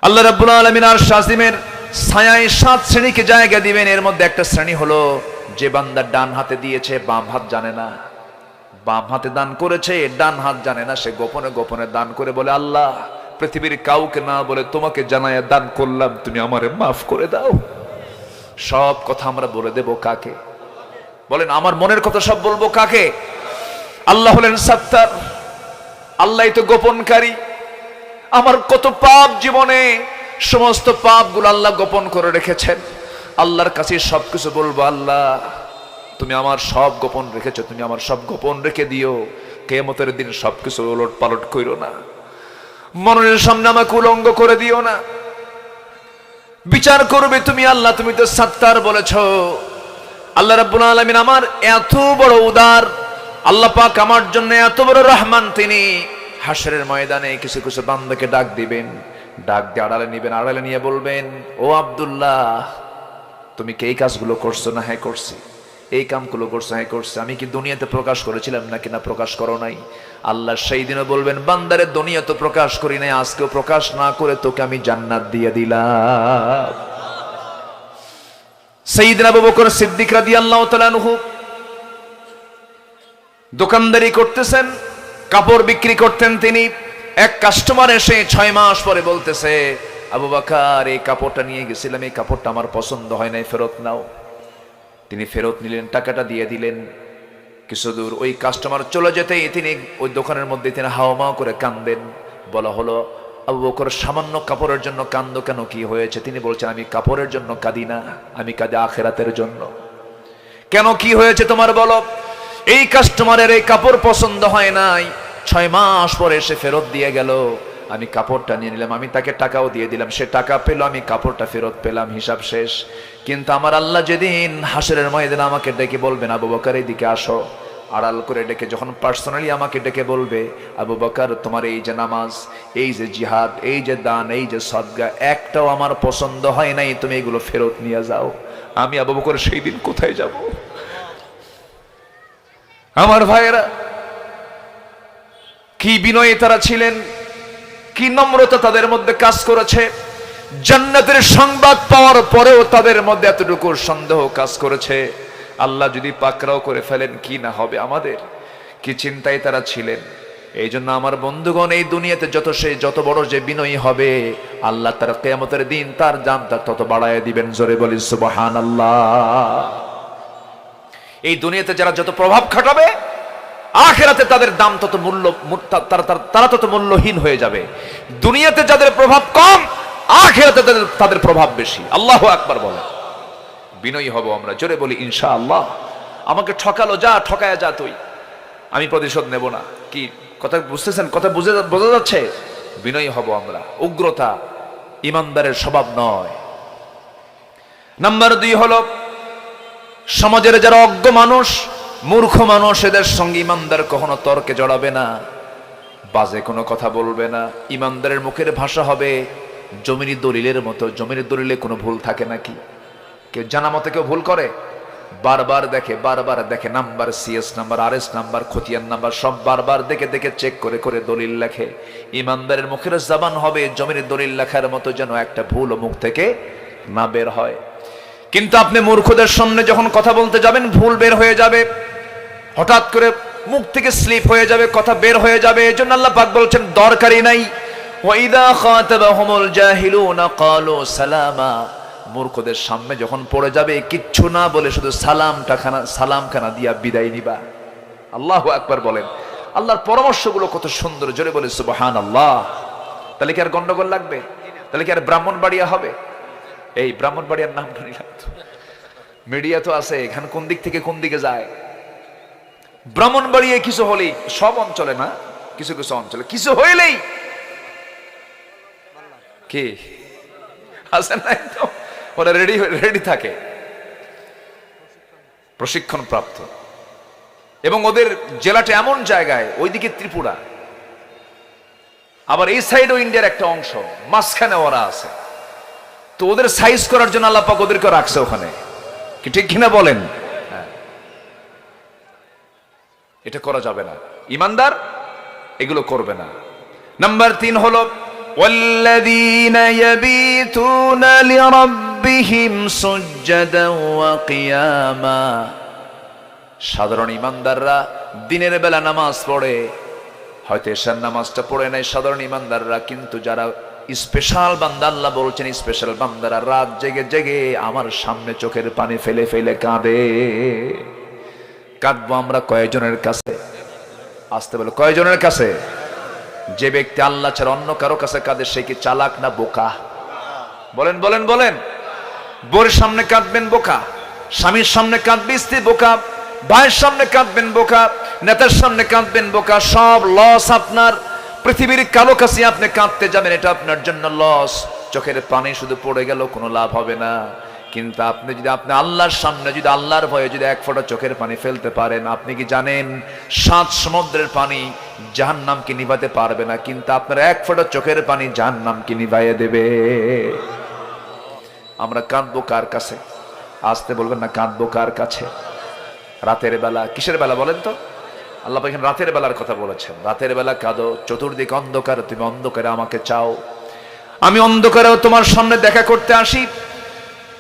আল্লাহ রাব্বুল আলামিন আরশ আজিমের ছায়ায় 7 শ্রেণীকে জায়গা দিবেন। এর মধ্যে একটা শ্রেণী হলো যে বান্দা ডান হাতে দিয়েছে, বাম হাত জানে না। বাম হাতে দান করেছে, ডান হাত জানে না। সে গোপনে গোপনে দান করে বলে, আল্লাহ, পৃথিবীর কাউকে না বলে তোমাকে জানায়া দান করলাম, তুমি আমারে মাফ করে দাও। সব কথা আমরা বলে দেব কাকে? বলেন, আমার মনের কথা সব বলবো কাকে? আল্লাহ হলেন সাত্তার, আল্লাহই তো গোপনকারী। আমার কত পাপ জীবনে, সমস্ত পাপগুলো আল্লাহ গোপন করে রেখেছেন। আল্লাহর কাছে সবকিছু বলবো, আল্লাহ তুমি আমার সব গোপন রেখেছো, তুমি আমার সব গোপন রেখে দিও। কিয়ামতের দিন সবকিছু উলট পালট কইরো না, মনের সামনে আমাকে উলঙ্গ করে দিও না। বিচার করবে তুমি আল্লাহ, তুমি তো সাত্তার বলেছো। আল্লাহ রাব্বুল আলামিন আমার এত বড় উদার, আল্লাহ পাক আমার জন্য এত বড় রহমান। তিনি হাশরের ময়দানে কিছু কিছু বান্দাকে ডাক দিবেন, ডাক দিয়ে আড়ালে নিবেন, আড়ালে নিয়ে বলবেন, ও আব্দুল্লাহ, তুমি কি এই কাজগুলো করছো? না, হ্যাঁ করছি। এই কামগুলো করছো? হ্যাঁ করছি। আমি কি দুনিয়াতে প্রকাশ করেছিলাম নাকি না প্রকাশ করো নাই? আল্লাহ সেই দিনও বলবেন, বান্দারে দুনিয়াতে প্রকাশ করি নাই, আজকেও প্রকাশ না করে তোকে আমি জান্নাত দিয়ে দিলাম। সাইয়েদনা আবু বকর সিদ্দিক রাদিয়াল্লাহু তাআলা আনহু দোকানদারি করতেছেন, কাপড় বিক্রি করতেন তিনি। এক কাস্টমার এসে 6 মাস পরে বলতেছে, আবু বকর, এই কাপড়টা নিয়ে গেছিলাম, এই কাপড়টা আমার পছন্দ হয় নাই, ফেরত নাও। তিনি ফেরত নিলেন, টাকাটা দিয়ে দিলেন। কিছু দূর ওই কাস্টমার চলে যেতেই তিনি ওই দোকানের মধ্যে তিনি হাওমাও করে কাঁদেন। বলা হলো, আবু বকর সামান্য কাপড়ের জন্য কান্দো কেন, কি হয়েছে? তিনি বলছেন, আমি কাপড়ের জন্য কাঁদি না, আমি কাঁদি আখিরাতের জন্য। কেন, কি হয়েছে তোমার বলো? এই কাস্টমারের এই কাপড় পছন্দ হয় নাই, 6 মাস পরে এসে ফেরত দিয়ে গেল। আমি কাপড়টা নিয়ে নিলাম, আমি তাকে টাকাও দিয়ে দিলাম, সে টাকা পেল, আমি কাপড়টা ফেরত পেলাম, হিসাব শেষ। কিন্তু আমার আল্লাহ যেদিন হাসরের ময়দানে আমাকে ডেকে বলবেন, আবু বকর এদিকে আসো, আড়াল করে ডেকে যখন পার্সোনালি আমাকে ডেকে বলবে, আবু বকর তোমার এই যে নামাজ, এই যে জিহাদ, এই যে দান, এই যে সদকা, একটাও আমার পছন্দ হয় নাই, তুমি এগুলো ফেরত নিয়ে যাও। আমি আবু বকর সেই দিন কোথায় যাব? আমার ভাইয়েরা, কি বিনয়ী তারা ছিলেন, কি নম্রতা তাদের মধ্যে কাজ করেছে। জান্নাতের সংবাদ পাওয়ার পরেও তাদের মধ্যে এতটুকু সন্দেহ কাজ করেছে, আল্লাহ যদি পাকড়াও করে ফেলেন কি না হবে আমাদের। কি চিন্তায় তারা ছিলেন। এই জন্য আমার বন্ধুগণ, এই দুনিয়াতে যত বড় যে বিনয়ী হবে, আল্লাহ তার কিয়ামতের দিন তার দামটা তত বাড়ায় দিবেন। জোরে বলি সুবহানাল্লাহ। এই দুনিয়াতে যারা যত প্রভাব খাটাবে, আখিরাতে তাদের দাম তত মূল্য, তারা তত মূল্যহীন হয়ে যাবে। দুনিয়াতে যাদের প্রভাব কম, আখিরাতে তাদের প্রভাব বেশি। আল্লাহু আকবার বলে। বিনয়ী হব আমরা, জোরে বলি ইনশাআল্লাহ। আমাকে ঠকালো, যা ঠকায়া যা তুই, আমি প্রতিশোধ নেব না। কি কথা বুঝতেছেন? কথা বোঝা যাচ্ছে? বিনয়ী হব আমরা। উগ্রতা ইমানদারের স্বভাব নয়। নাম্বার 2 হলো, সমাজের যারা অজ্ঞ মানুষ, মূর্খ মানুষ, এদের সঙ্গে ইমানদার কখনো তর্কে জড়াবে না, বাজে কোনো কথা বলবে না। ইমানদারের মুখের ভাষা হবে জমির দলিলের মতো। জমির দলিলে কোনো ভুল থাকে নাকি? কেউ জানা মতে কেউ ভুল করে? বারবার দেখে number, CS number, RS number, খতিয়ান নাম্বার, সব বারবার দেখে চেক করে দলিল লেখে। ইমানদারের মুখের জবান হবে জমির দলিল লেখার মতো, যেন একটা ভুল মুখ থেকে না বের হয়। কিন্তু আপনি মূর্খদের সামনে যখন কথা বলতে যাবেন, ভুল বের হয়ে যাবে, হঠাৎ করে মুখ থেকে স্লিপ হয়ে যাবে, কথা বের হয়ে যাবে। এজন্য আল্লাহ পাক বলছেন দরকারই নাই। ওয়াইদা খাতাবাহুমুল জাহিলুনা ক্বালু সালামা। মূর্খদের সামনে যখন পড়ে যাবে, কিচ্ছু না বলে শুধু সালামখানা দিয়া বিদায় নিবা। আল্লাহু আকবার বলেন। আল্লাহর পরামর্শগুলো কত সুন্দর, জোরে বলে সুবহানাল্লাহ। তাহলে কি আর গন্ডগোল লাগবে? তাহলে কি আর ব্রাহ্মণবাড়িয়া হবে? এই ব্রাহ্মণবাড়িয়ার নাম নিলাম তো, মিডিয়া তো আছে, এখানে কোন দিক থেকে কোন দিকে যায়। ব্রাহ্মণবাড়িয়ায় কিছু হলেই, সব অঞ্চলে না, কিছু কিছু অঞ্চলে কিছু হইলেই কি আছে না, একদম ওরা রেডি থাকে, প্রশিক্ষণ প্রাপ্ত। এবং ওদের জেলাটা এমন জায়গায়, ওইদিকে ত্রিপুরা, আবার এই সাইডও ইন্ডিয়ার একটা অংশ, মাঝখানে ওরা আছে। তো ওদের সাইজ করার জন্য আল্লাহ পাক ওদেরকে রাখছে ওখানে। কি ঠিক কিনা বলেন? এটা করা যাবে না, ইমানদার এগুলো করবে না। নাম্বার 3 হলো, ওয়াল্লাযীনা ইয়াবিতুনা লিরাব্বিহিম সুজদান ওয়া কিয়ামা। সাধারণ ইমানদাররা দিনের বেলা নামাজ পড়ে, হয়তো এশার নামাজটা পড়ে নাই সাধারণ ইমানদাররা, কিন্তু যারা স্পেশাল বান্দা, আল্লাহ বলছেন স্পেশাল বান্দারা রাত জেগে আমার সামনে চোখের পানি ফেলে ফেলে কাঁদে। কাঁদবো আমরা কয়জনের কাছে? আসতে বলো, কয়জনের কাছে? যে ব্যক্তি আল্লাহ ছাড়া অন্য কারো কাছে কাঁদে, সে কি চালাক না বোকা? বলেন বলেন বলেন। বউয়ের সামনে কাঁদবেন বোকা, স্বামীর সামনে কাঁদবে স্ত্রী বোকা, ভাইয়ের সামনে কাঁদবেন বোকা, নেতার সামনে কাঁদবেন বোকা। সব লস আপনার। পৃথিবীর কালো কাছে আপনি কাঁদতে যাবেন, এটা আপনার জন্য লস। চোখের পানি শুধু পড়ে গেল, কোনো লাভ হবে না। কিন্তু আপনি যদি আল্লাহর সামনে, যদি আল্লাহর ভয়ে যদি এক ফোঁটা চোখের পানি ফেলতে পারেন, আপনি কি জানেন 7 সমুদ্রের পানি জাহান্নামকে নিভাতে পারবে না, কিন্তু আপনার এক ফোঁটা চোখের পানি জাহান্নামকে নিভাইয়ে দেবে। আমরা কাঁদবো কার কাছে? আসতে বলবেন না, কাঁদবো কার কাছে? রাতের বেলা। কিসের বেলা বলেন তো? আল্লাহ পাক এখানে রাতের বেলার কথা বলেছেন। রাতের বেলা কাঁদো, চতুর্দিক অন্ধকার, তুমি অন্ধকারে আমাকে চাও, আমি অন্ধকারেও তোমার সামনে দেখা করতে আসি।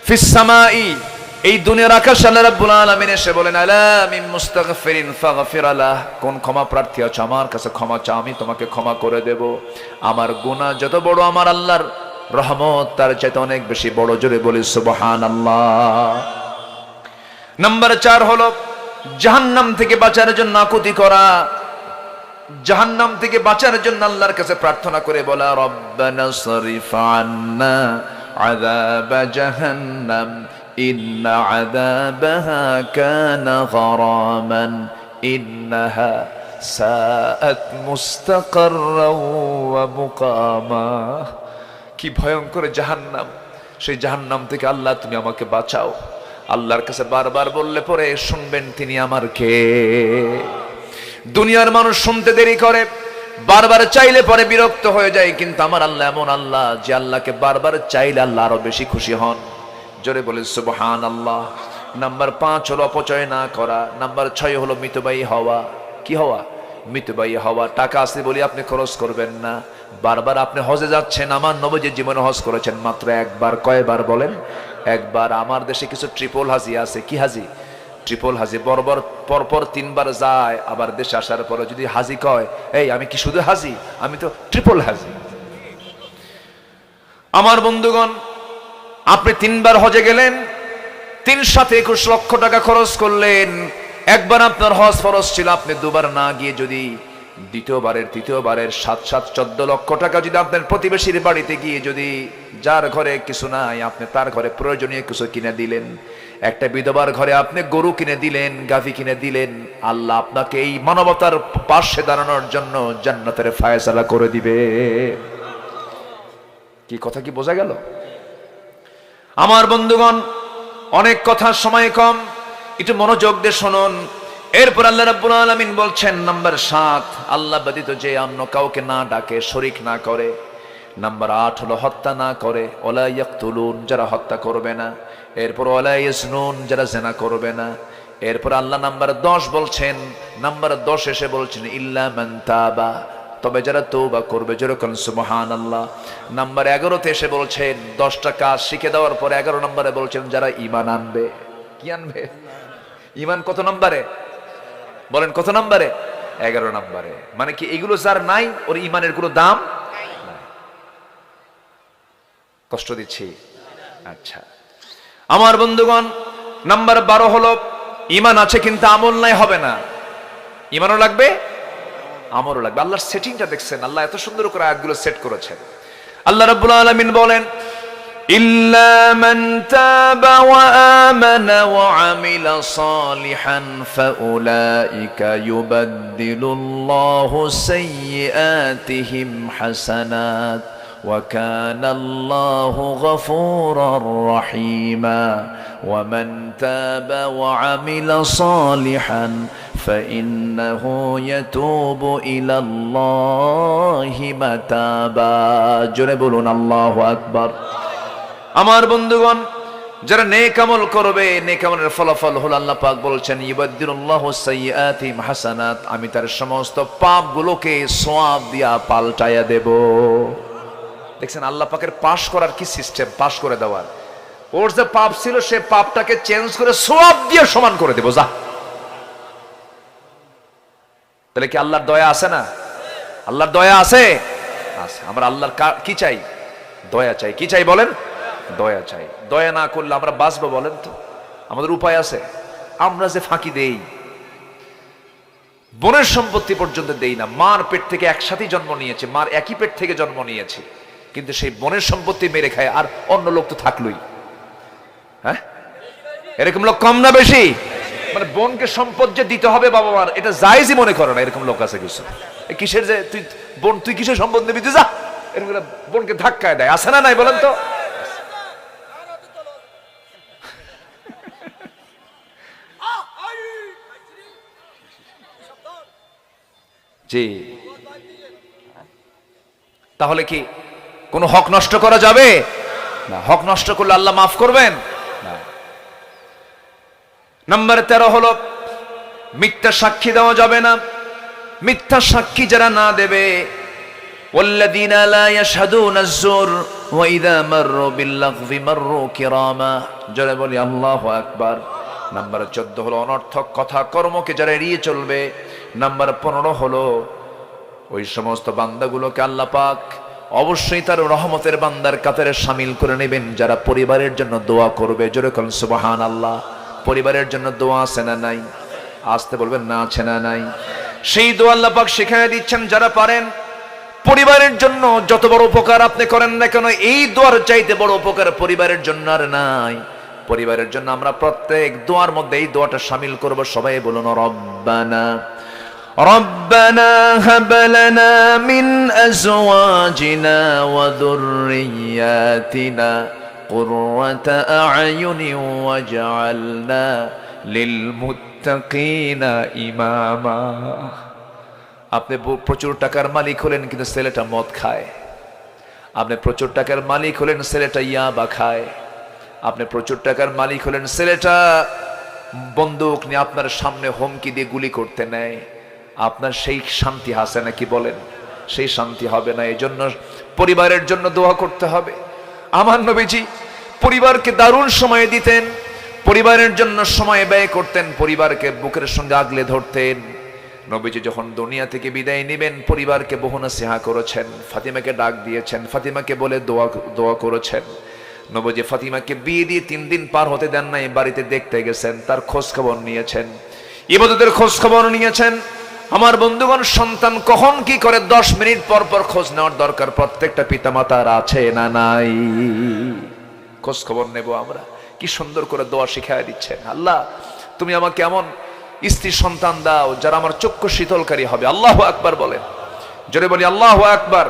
ফিস সামাই, এই দুনিয়ার আকাশ আল্লাহ রাব্বুল আলামিন এসে বলেন, আলা মিন মুস্তাগফিরিন ফাগফির লাহ। কোন ক্ষমা প্রার্থী আছো আমার কাছে ক্ষমা চাও, আমি তোমাকে ক্ষমা করে দেব। আমার গুনাহ যত বড়, আমার আল্লাহর রহমত তার চাইতে অনেক বেশি বড়। জোরে বলি সুবহানাল্লাহ। নাম্বার 4 হলো জাহান্নাম থেকে বাঁচার জন্য আকুতি করা, জাহান্নাম থেকে বাঁচার জন্য আল্লাহর কাছে প্রার্থনা করে বলা, রব্বানা সরিফ আন্না আযাব জাহান্নাম ইন্না আযাবাহা কানা গরামান ইন্নাহা সাআত মুস্তাকাররাও ওয়া মুকামা। কি ভয়ঙ্কর জাহান্নাম, সেই জাহান্নাম থেকে আল্লাহ তুমি আমাকে বাঁচাও। আল্লাহর কাছে বারবার বললে পরে শুনবেন তিনি আমার কে। দুনিয়ার মানুষ শুনতে দেরি করে, বারবার চাইলে পরে বিরক্ত হয়ে যায়, কিন্তু আমার আল্লাহ এমন আল্লাহ যে আল্লাহকে বারবার চাইলে আল্লাহ আরো বেশি খুশি হন। জোরে বলে সুবহানাল্লাহ। নাম্বার 5 হলো অপচয় না করা। নাম্বার 6 হলো মিতব্যয়ী হওয়া। কি হওয়া? মিতব্যয়ী হওয়া। টাকা আছে বলে আপনি খরচ করবেন না। বারবার আপনি হজে যাচ্ছেন, আমার নবীজি জীবনে হজ করেছেন মাত্র একবার। কয়বার বলেন? একবার। আমার দেশে কিছু ট্রিপল হাজি আছে। কি হাজি? ট্রিপল হাজি। বরাবর পরপর 3 বার যায়, আবার দেশে আসার পরে যদি হাজি কয়, এই আমি কি শুধু হাজি? আমি তো ট্রিপল হাজি। আমার বন্ধুগণ, আপনি 3 বার হজে গেলেন, 321 লক্ষ টাকা খরচ করলেন। একবার আপনার হজ ফরজ ছিল, আপনি 2 বার না গিয়ে যদি দ্বিতীয়বারের তৃতীয়বারের 7 14 লক্ষ টাকা যদি আপনার প্রতিবেশীর বাড়িতে গিয়ে যদি যার ঘরে কিছু নাই আপনি তার ঘরে প্রয়োজনীয় কিছু কিনে দিলেন, একটা বিধবার ঘরে আপনি গরু কিনে দিলেন, গাভী কিনে দিলেন, আল্লাহ আপনাকে এই মানবতার পাশে দাঁড়ানোর জন্য জান্নাতের ফায়সালা করে দিবে। কি কথা কি বোঝা গেল? আমার বন্ধুগণ, অনেক কথার সময় কম, একটু মনোযোগ দিয়ে শুনুন। এরপর আল্লাহ রাব্বুল আলামিন বলছেন নাম্বার 7, আল্লাহ ব্যতীত যে অন্য কাউকে না ডাকে, শরীক না করে। নাম্বার 8 হলো হত্যা না করে, ওয়ালা ইয়াকতুলুন, যারা হত্যা করবে না। এরপর ওয়ালা ইয়াজনুন, যারা জিনা করবে না। এরপর আল্লাহ নাম্বার 10 বলছেন, নাম্বার 10 এসে বলছেন ইল্লা মান তাবা, তবে যারা তওবা করবে। যেরকম সুবহানাল্লাহ। নাম্বার 11 তে এসে বলছেন 10টা কাজ শিখে দেওয়ার পরে 11 নম্বরে বলছেন যারা ঈমান আনবে। কি আনবে? ঈমান কত নম্বরে বলেন? কত নম্বরে? 11 নম্বরে। মানে কি এগুলো যার নাই ওর ঈমানের কোনো দাম নাই। কষ্ট দিচ্ছি? আচ্ছা আমার বন্ধুগণ, নাম্বার 12 হলো ঈমান আছে কিন্তু আমল নাই, হবে না। ঈমানও লাগবে, আমলও লাগবে। আল্লাহর সেটিংটা দেখছেন? আল্লাহ এত সুন্দর করে আয়াতগুলো সেট করেছেন। আল্লাহ রাব্বুল আলামিন বলেন ইল্লা মান তাবা ওয়া আমানা ওয়া আমিলা সালিহান ফাউলাইকা ইউবাদদিলুল্লাহু সাইয়্যাতিহিম হাসানাত ওয়া কানাল্লাহু গফুরার রহিমা ওয়া মান তাবা ওয়া আমিলা সালিহান فإنه يتوب إلى الله متابا। জোরে বলুন আল্লাহু আকবার। আমার বন্ধুগণ, যারা নেক আমল করবে, নেক আমলের ফলাফল হলো আল্লাহ পাক বলছেন ইউবাদদিলুল্লাহু সাইয়্যাতিহিম হাসানাত, আমি তার সমস্ত পাপগুলোকে সওয়াব দিয়া পাল্টায়া দেব। দেখছেন আল্লাহ পাকের পাশ করার কি সিস্টেম, পাশ করে দেওয়ার। ওর যে পাপ ছিল সে পাপটাকে চেঞ্জ করে সওয়াব দিয়ে সমান করে দেব। যা, তাহলে কি আল্লাহর দয়া আছে না? আল্লাহর দয়া আছে, আছে। আমরা আল্লাহর কি চাই? দয়া চাই। কি চাই বলেন? দয়া চাই। দয়া না করলে আমরা বাঁচবো বলেন তো? আমাদের উপায় আছে? আমরা যে ফাঁকি দেই, বোনের সম্পত্তি পর্যন্ত দেই না। মার পেট থেকে একসাথেই জন্ম নিয়েছে, মার একই পেট থেকে জন্ম নিয়েছে, কিন্তু সেই বোনের সম্পত্তি মেরে খায়, আর অন্য লোক তো থাকলোই। হ্যাঁ, এরকম লোক কম না বেশি? মানে বোনকে সম্পদ যে দিতে হবে বাবা মার, এটা জায়েজই মনে করে না, এরকম লোক আছে কিছু। কিসের যে তুই বোন, তুই কিসের সম্পদ নিবি, তুই যা, এরকম বোনকে ধাক্কায় দেয়। আছে না নাই বলেন তো? জি, তাহলে কি কোনো হক নষ্ট করা যাবে না? হক নষ্ট করলে আল্লাহ মাফ করবেন না। নাম্বার 13 হলো মিথ্যা সাক্ষী দেওয়া যাবে না। মিথ্যা সাক্ষী যারা না দেবে, ওয়াল্লাযীনা লা ইয়াশহাদুনা আয-যুর ওয়া ইযা মাররু বিল-লাগযি মাররু কিরামা। যারা বলি আল্লাহু আকবার। নাম্বার 14 হলো অনর্থক কথা কর্মকে যারা এড়িয়ে চলবে। নাম্বার 15 হলো ওই সমস্ত বান্দাগুলোকে আল্লাহ পাক অবশ্যই তার রহমতের বান্দার কাতারে শামিল করে নেবেন যারা পরিবারের জন্য দোয়া করবে। যেরকম সুবহানাল্লাহ। পরিবারের জন্য দোয়া আছে না নাই? আসতে বলবেন না, আছে না নাই? সেই দোয়া আল্লাহ পাক শিখাইয়া দিচ্ছেন, যারা পারেন পরিবারের জন্য যত বড় উপকার আপনি করেন না কেন, এই দোয়ার চাইতে বড় উপকার পরিবারের জন্য আর নাই। পরিবারের জন্য আমরা প্রত্যেক দোয়ার মধ্যে এই দোয়াটা শামিল করব। সবাই বলুন রব্বানা রব্বানা হাব লানা মিন আজওয়াজিনা ওয়া যুররিয়াতিনা কুররাতা আ'য়ুনি ওয়াজআলনা লিল মুত্তাকিনা ইমামা। আপনি প্রচুর টাকার মালিক হলেন কিন্তু ছেলেটা মদ খায়। আপনি প্রচুর টাকার মালিক হলেন, ছেলেটা ইয়াবা খায়। আপনি প্রচুর টাকার মালিক হলেন, ছেলেটা বন্দুক নিয়ে আপনার সামনে হুমকি দিয়ে গুলি করতে নেয়। আপনার সেই শান্তি আছে নাকি বলেন? সেই শান্তি হবে না। এই জন্য পরিবারের জন্য দোয়া করতে হবে। আমার নবীজি পরিবারকে দারুণ সময় দিতেন, পরিবারের জন্য সময় ব্যয় করতেন, পরিবারকে বুকের সঙ্গে আগলে ধরতেন। নবীজি যখন দুনিয়া থেকে বিদায় নেবেন পরিবারকে বহু নসিহত করেছেন, ফাতিমাকে ডাক দিয়েছেন, ফাতিমাকে বলে দোয়া করেছেন। নবীজি ফাতিমাকে বিয়ে দিয়ে 3 দিন পার হতে দেন নাই, বাড়িতে দেখতে গেছেন, তার খোঁজ খবর নিয়েছেন, ইবাদতের খোঁজ খবর নিয়েছেন। আমার বন্ধুগণ, সন্তান কখন কি করে 10 মিনিট পর পর খোঁজ নেওয়ার দরকার প্রত্যেকটা পিতামাতার আছে না নাই? খোঁজ খবর নেব আমরা। কি সুন্দর করে দোয়া শিখায় দিচ্ছেন। আল্লাহ তুমি আমাকে এমন স্ত্রী সন্তান দাও যারা আমার চক্ষু শীতলকারী হবে। আল্লাহু আকবার বলেন, জোরে বলি আল্লাহু আকবার।